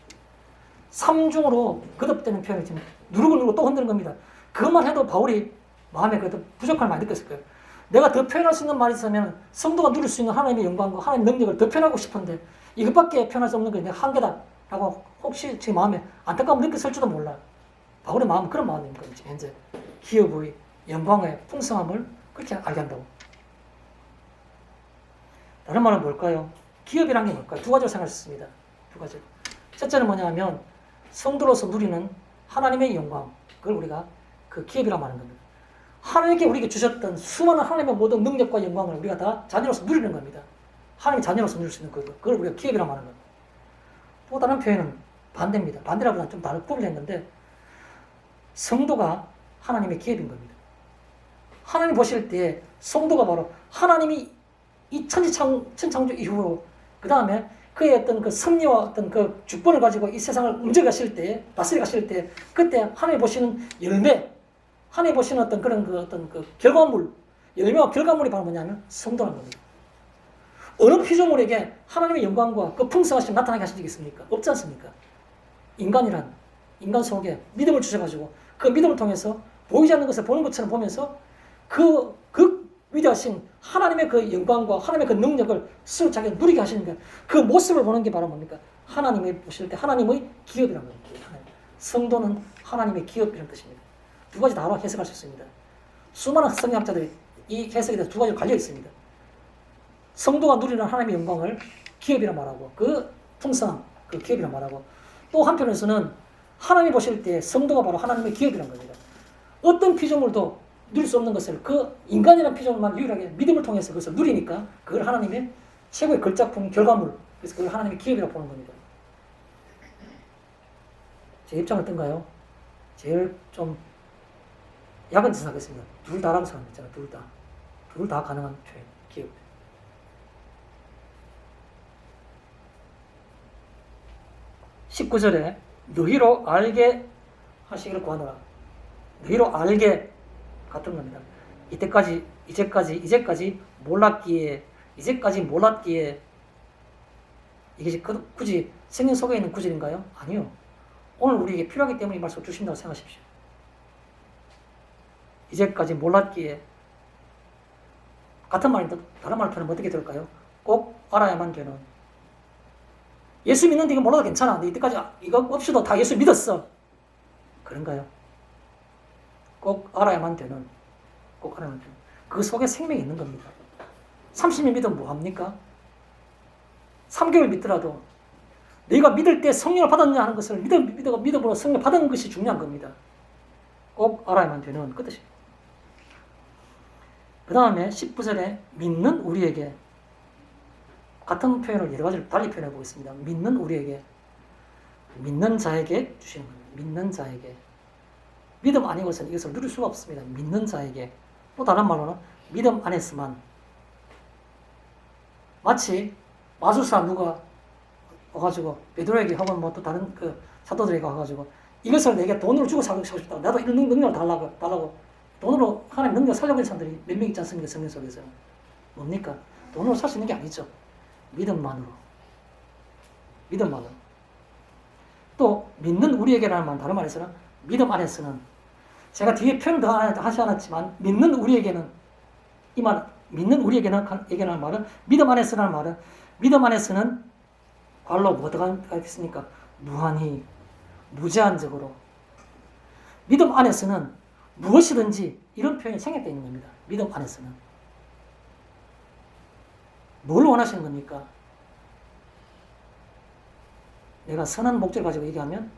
삼중으로 거듭되는 표현을 지금 누르고 또 흔드는 겁니다. 그것만 해도 바울이 마음에 그래도 부족함을 많이 느꼈을 거예요. 내가 더 표현할 수 있는 말이 있으면 성도가 누릴 수 있는 하나님의 영광과 하나님의 능력을 더 표현하고 싶은데 이것밖에 표현할 수 없는 게 내 한계다라고 혹시 제 마음에 안타까움을 느꼈을지도 몰라. 바울의 마음은 그런 마음인 거예요. 지금 현재 기업의 영광의 풍성함을 그렇게 알게 한다고. 다른 말은 뭘까요? 기업이란 게 뭘까요? 두 가지로 생각할 수 있습니다. 두 가지. 첫째는 뭐냐면 성도로서 누리는 하나님의 영광, 그걸 우리가 그 기업이라고 말하는 겁니다. 하나님께 우리에게 주셨던 수많은 하나님의 모든 능력과 영광을 우리가 다 자녀로서 누리는 겁니다. 하나님의 자녀로서 누릴 수 있는 그걸 우리가 기업이라고 말하는 겁니다. 또 다른 표현은 반대입니다. 반대라보다는 좀 다른 구분했는데 성도가 하나님의 기업인 겁니다. 하나님 보실 때 성도가 바로 하나님이 이 천지창조 이후로 그 다음에 그의 어떤 그 섭리와 어떤 그 주권을 가지고 이 세상을 움직이실 때, 다스려 가실 때, 그때 하나님 보시는 열매, 하나님 보시는 어떤 그런 그 결과물, 열매와 결과물이 바로 뭐냐면 성도라는 겁니다. 어느 피조물에게 하나님의 영광과 그 풍성하심 나타나게 하신 적이 있습니까? 없지 않습니까? 인간 속에 믿음을 주셔가지고 그 믿음을 통해서 보이지 않는 것을 보는 것처럼 보면서 그 위대하신 하나님의 그 영광과 하나님의 그 능력을 스스로 자기가 누리게 하시는 것, 그 모습을 보는 게 바로 뭡니까? 하나님을 보실 때 하나님의 기업이라는 겁니다. 성도는 하나님의 기업이라는 뜻입니다. 두 가지 다로 해석할 수 있습니다. 수많은 성경학자들이 이 해석에 대해서 두 가지로 갈려 있습니다. 성도가 누리는 하나님의 영광을 기업이라 말하고 그 풍성한 그 기업이라 말하고 또 한편에서는 하나님이 보실 때 성도가 바로 하나님의 기업이라는 겁니다. 어떤 피조물도 누릴 수 없는 것을 그 인간이라는 피조물만 유일하게 믿음을 통해서 그것을 누리니까 그걸 하나님의 최고의 걸작품 결과물, 그래서 그걸 하나님의 기업이라고 보는 겁니다. 제 입장은 어떤가요? 제일 좀 약은 생각하겠습니다. 둘 다라고 생각했잖아요. 둘 다. 둘 다 가능한 표현, 기업. 19절에 너희로 알게 하시기를 구하노라. 너희로 알게 같은 겁니다. 이제까지 몰랐기에 이게 굳이 성경 속에 있는 구절인가요? 아니요. 오늘 우리에게 필요하기 때문에 이 말씀을 주신다고 생각하십시오. 이제까지 몰랐기에 같은 말인데 다른 말을 표현하면 어떻게 들을까요? 꼭 알아야만 되는. 예수 믿는데 이거 몰라도 괜찮아. 근데 이때까지 이거 없이도 다 예수 믿었어. 그런가요? 꼭 알아야만 되는. 꼭 알아야만 되는. 그 속에 생명이 있는 겁니다. 30년 믿으면 뭐합니까? 3개월 믿더라도 내가 믿을 때 성령을 받았냐 하는 것을 믿음으로 성령을 받은 것이 중요한 겁니다. 꼭 알아야만 되는 그 뜻입니다. 그 다음에 19절에 믿는 우리에게 같은 표현을 여러 가지로 달리 표현해 보겠습니다. 믿는 우리에게, 믿는 자에게 주시는 겁니다. 믿는 자에게. 믿음 아니고서는 이것을 누릴 수가 없습니다. 믿는 자에게. 또 다른 말로는 믿음 안에서만. 마치 마술사 누가 와가지고 베드로에게 혹은 뭐 또 다른 그 사도들에게 와가지고 이것을 내게 돈으로 주고 사고 싶다. 나도 이런 능력을 달라고. 돈으로 하나님 능력을 살려고 하는 사람들이 몇 명 있지 않습니까? 성경 속에서. 뭡니까? 돈으로 살 수 있는 게 아니죠. 믿음만으로. 또 믿는 우리에게라는 말, 다른 말에서는 믿음 안에서는, 제가 뒤에 표현 더 하지 않았지만 믿는 우리에게는, 이 말 믿는 우리에게는 얘기하는 말은 믿음 안에서라는 말은, 믿음 안에서는 관로 뭐가 있습니까? 무한히 무제한적으로. 믿음 안에서는 무엇이든지, 이런 표현이 생략되어 있는 겁니다. 믿음 안에서는. 뭘 원하시는 겁니까? 내가 선한 목적을 가지고 얘기하면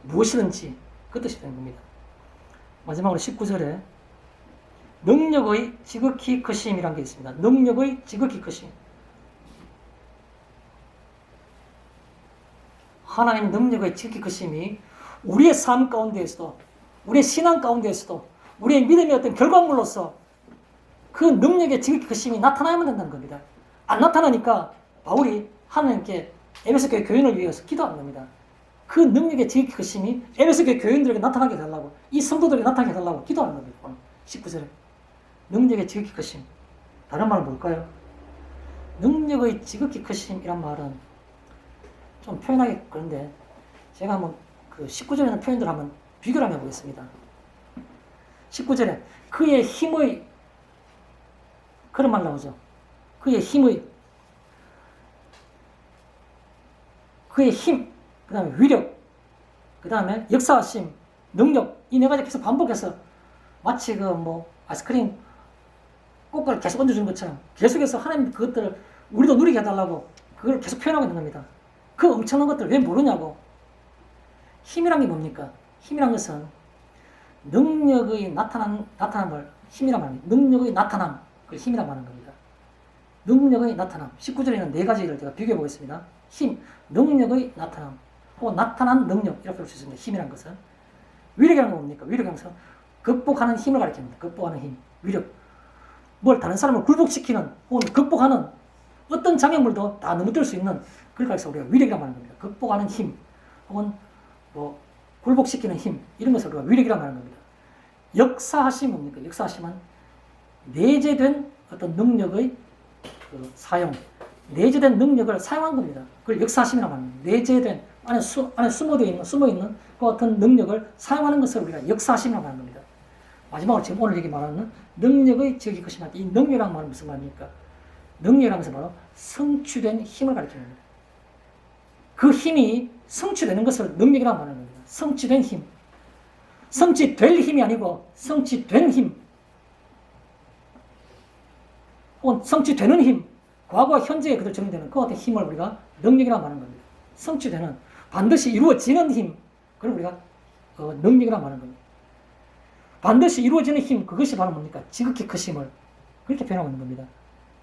무엇이든지 그 뜻이 되는 겁니다. 마지막으로 19절에 능력의 지극히 크심이라는 게 있습니다. 능력의 지극히 크심. 하나님 능력의 지극히 크심이 우리의 삶 가운데에서도, 우리의 신앙 가운데에서도, 우리의 믿음의 어떤 결과물로서 그 능력의 지극히 크심이 나타나야만 된다는 겁니다. 안 나타나니까 바울이 하나님께 에베소 교회 교인을 위해서 기도하는 겁니다. 그 능력의 지극히 크심이 에베소 교회 교인들에게 나타나게 해달라고, 이 성도들에게 나타나게 해달라고 기도하는 겁니다. 19절에 능력의 지극히 크심. 다른 말은 뭘까요? 능력의 지극히 크심이란 말은 좀 표현하기 그런데 제가 한번 그 19절에 있는 표현들 한번 비교를 한번 해보겠습니다. 19절에 그의 힘의, 그런 말 나오죠. 그의 힘의, 그의 힘, 그 다음에 위력, 그 다음에 역사심, 능력, 이 네 가지 계속 반복해서 마치 그 뭐 아이스크림 꽃가를 계속 얹어주는 것처럼 계속해서 하나님 그것들을 우리도 누리게 해달라고 그걸 계속 표현하고 있는 겁니다. 그 엄청난 것들 왜 모르냐고. 힘이란 게 뭡니까? 힘이란 것은 능력의 나타남을 힘이란 말입니다. 능력의 나타남, 그걸 힘이란 말하는 겁니다. 능력의 나타남. 19절에는 네 가지를 제가 비교해 보겠습니다. 힘, 능력의 나타남, 혹은 나타난 능력, 이렇게 볼 수 있습니다. 힘이란 것은. 위력이라는 건 뭡니까? 위력이라는 것은 극복하는 힘을 가리킵니다. 극복하는 힘, 위력. 뭘 다른 사람을 굴복시키는 혹은 극복하는 어떤 장애물도 다 넘어뜨릴 수 있는, 그걸 가리켜서 우리가 위력이라고 하는 겁니다. 극복하는 힘, 혹은 뭐 굴복시키는 힘, 이런 것을 우리가 위력이라고 하는 겁니다. 역사하심 뭡니까? 역사하심은 내재된 어떤 능력의 그 사용, 내재된 능력을 사용한 겁니다. 그걸 역사하심이라고 합니다. 내재된 안에 숨어 있는 그 같은 능력을 사용하는 것을 우리가 역사하심이라고 하는 겁니다. 마지막으로 지금 오늘 여기 말하는 능력의 지극히 크심한, 이 능력이라는 말은 무슨 말입니까? 능력이라는 것은 바로 성취된 힘을 가리키는 겁니다. 그 힘이 성취되는 것을 능력이라고 말하는 겁니다. 성취된 힘. 성취될 힘이 아니고 성취된 힘. 혹은 성취되는 힘. 과거와 현재에 그대로 적용되는 그 같은 힘을 우리가 능력이라고 말하는 겁니다. 성취되는, 반드시 이루어지는 힘. 그걸 우리가 능력이라고 말하는 겁니다. 반드시 이루어지는 힘, 그것이 바로 뭡니까? 지극히 크심을 그렇게 표현하고 있는 겁니다.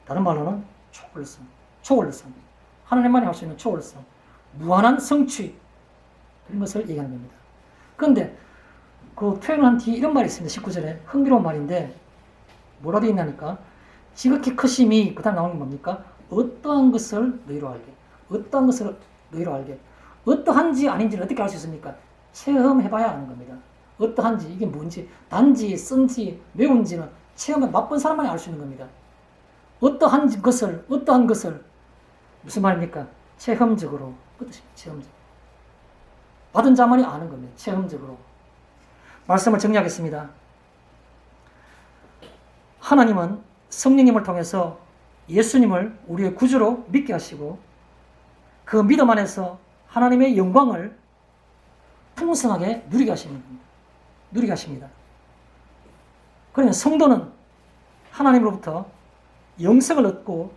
다른 말로는 초월성. 하나님만이 할 수 있는 초월성, 무한한 성취, 그런 것을 얘기하는 겁니다. 그런데 그 표현을 한 뒤에 이런 말이 있습니다. 19절에 흥미로운 말인데 뭐라 되어 있냐니까, 지극히 크심이 그 다음 나오는 게 뭡니까? 어떠한 것을 너희로 알게, 어떠한 것을 너희로 알게, 어떠한지 아닌지를 어떻게 알 수 있습니까? 체험해봐야 아는 겁니다. 어떠한지, 이게 뭔지, 단지, 쓴지, 매운지는 체험해 맛본 사람만이 알 수 있는 겁니다. 어떠한 것을 무슨 말입니까? 체험적으로, 그 뜻입니다. 체험적. 받은 자만이 아는 겁니다. 체험적으로. 말씀을 정리하겠습니다. 하나님은 성령님을 통해서 예수님을 우리의 구주로 믿게 하시고 그 믿음 안에서 하나님의 영광을 풍성하게 누리게 하십니다. 그러면 성도는 하나님으로부터 영생을 얻고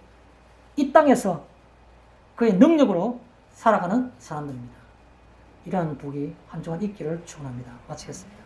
이 땅에서 그의 능력으로 살아가는 사람들입니다. 이러한 복이 한 주간 있기를 축원합니다. 마치겠습니다.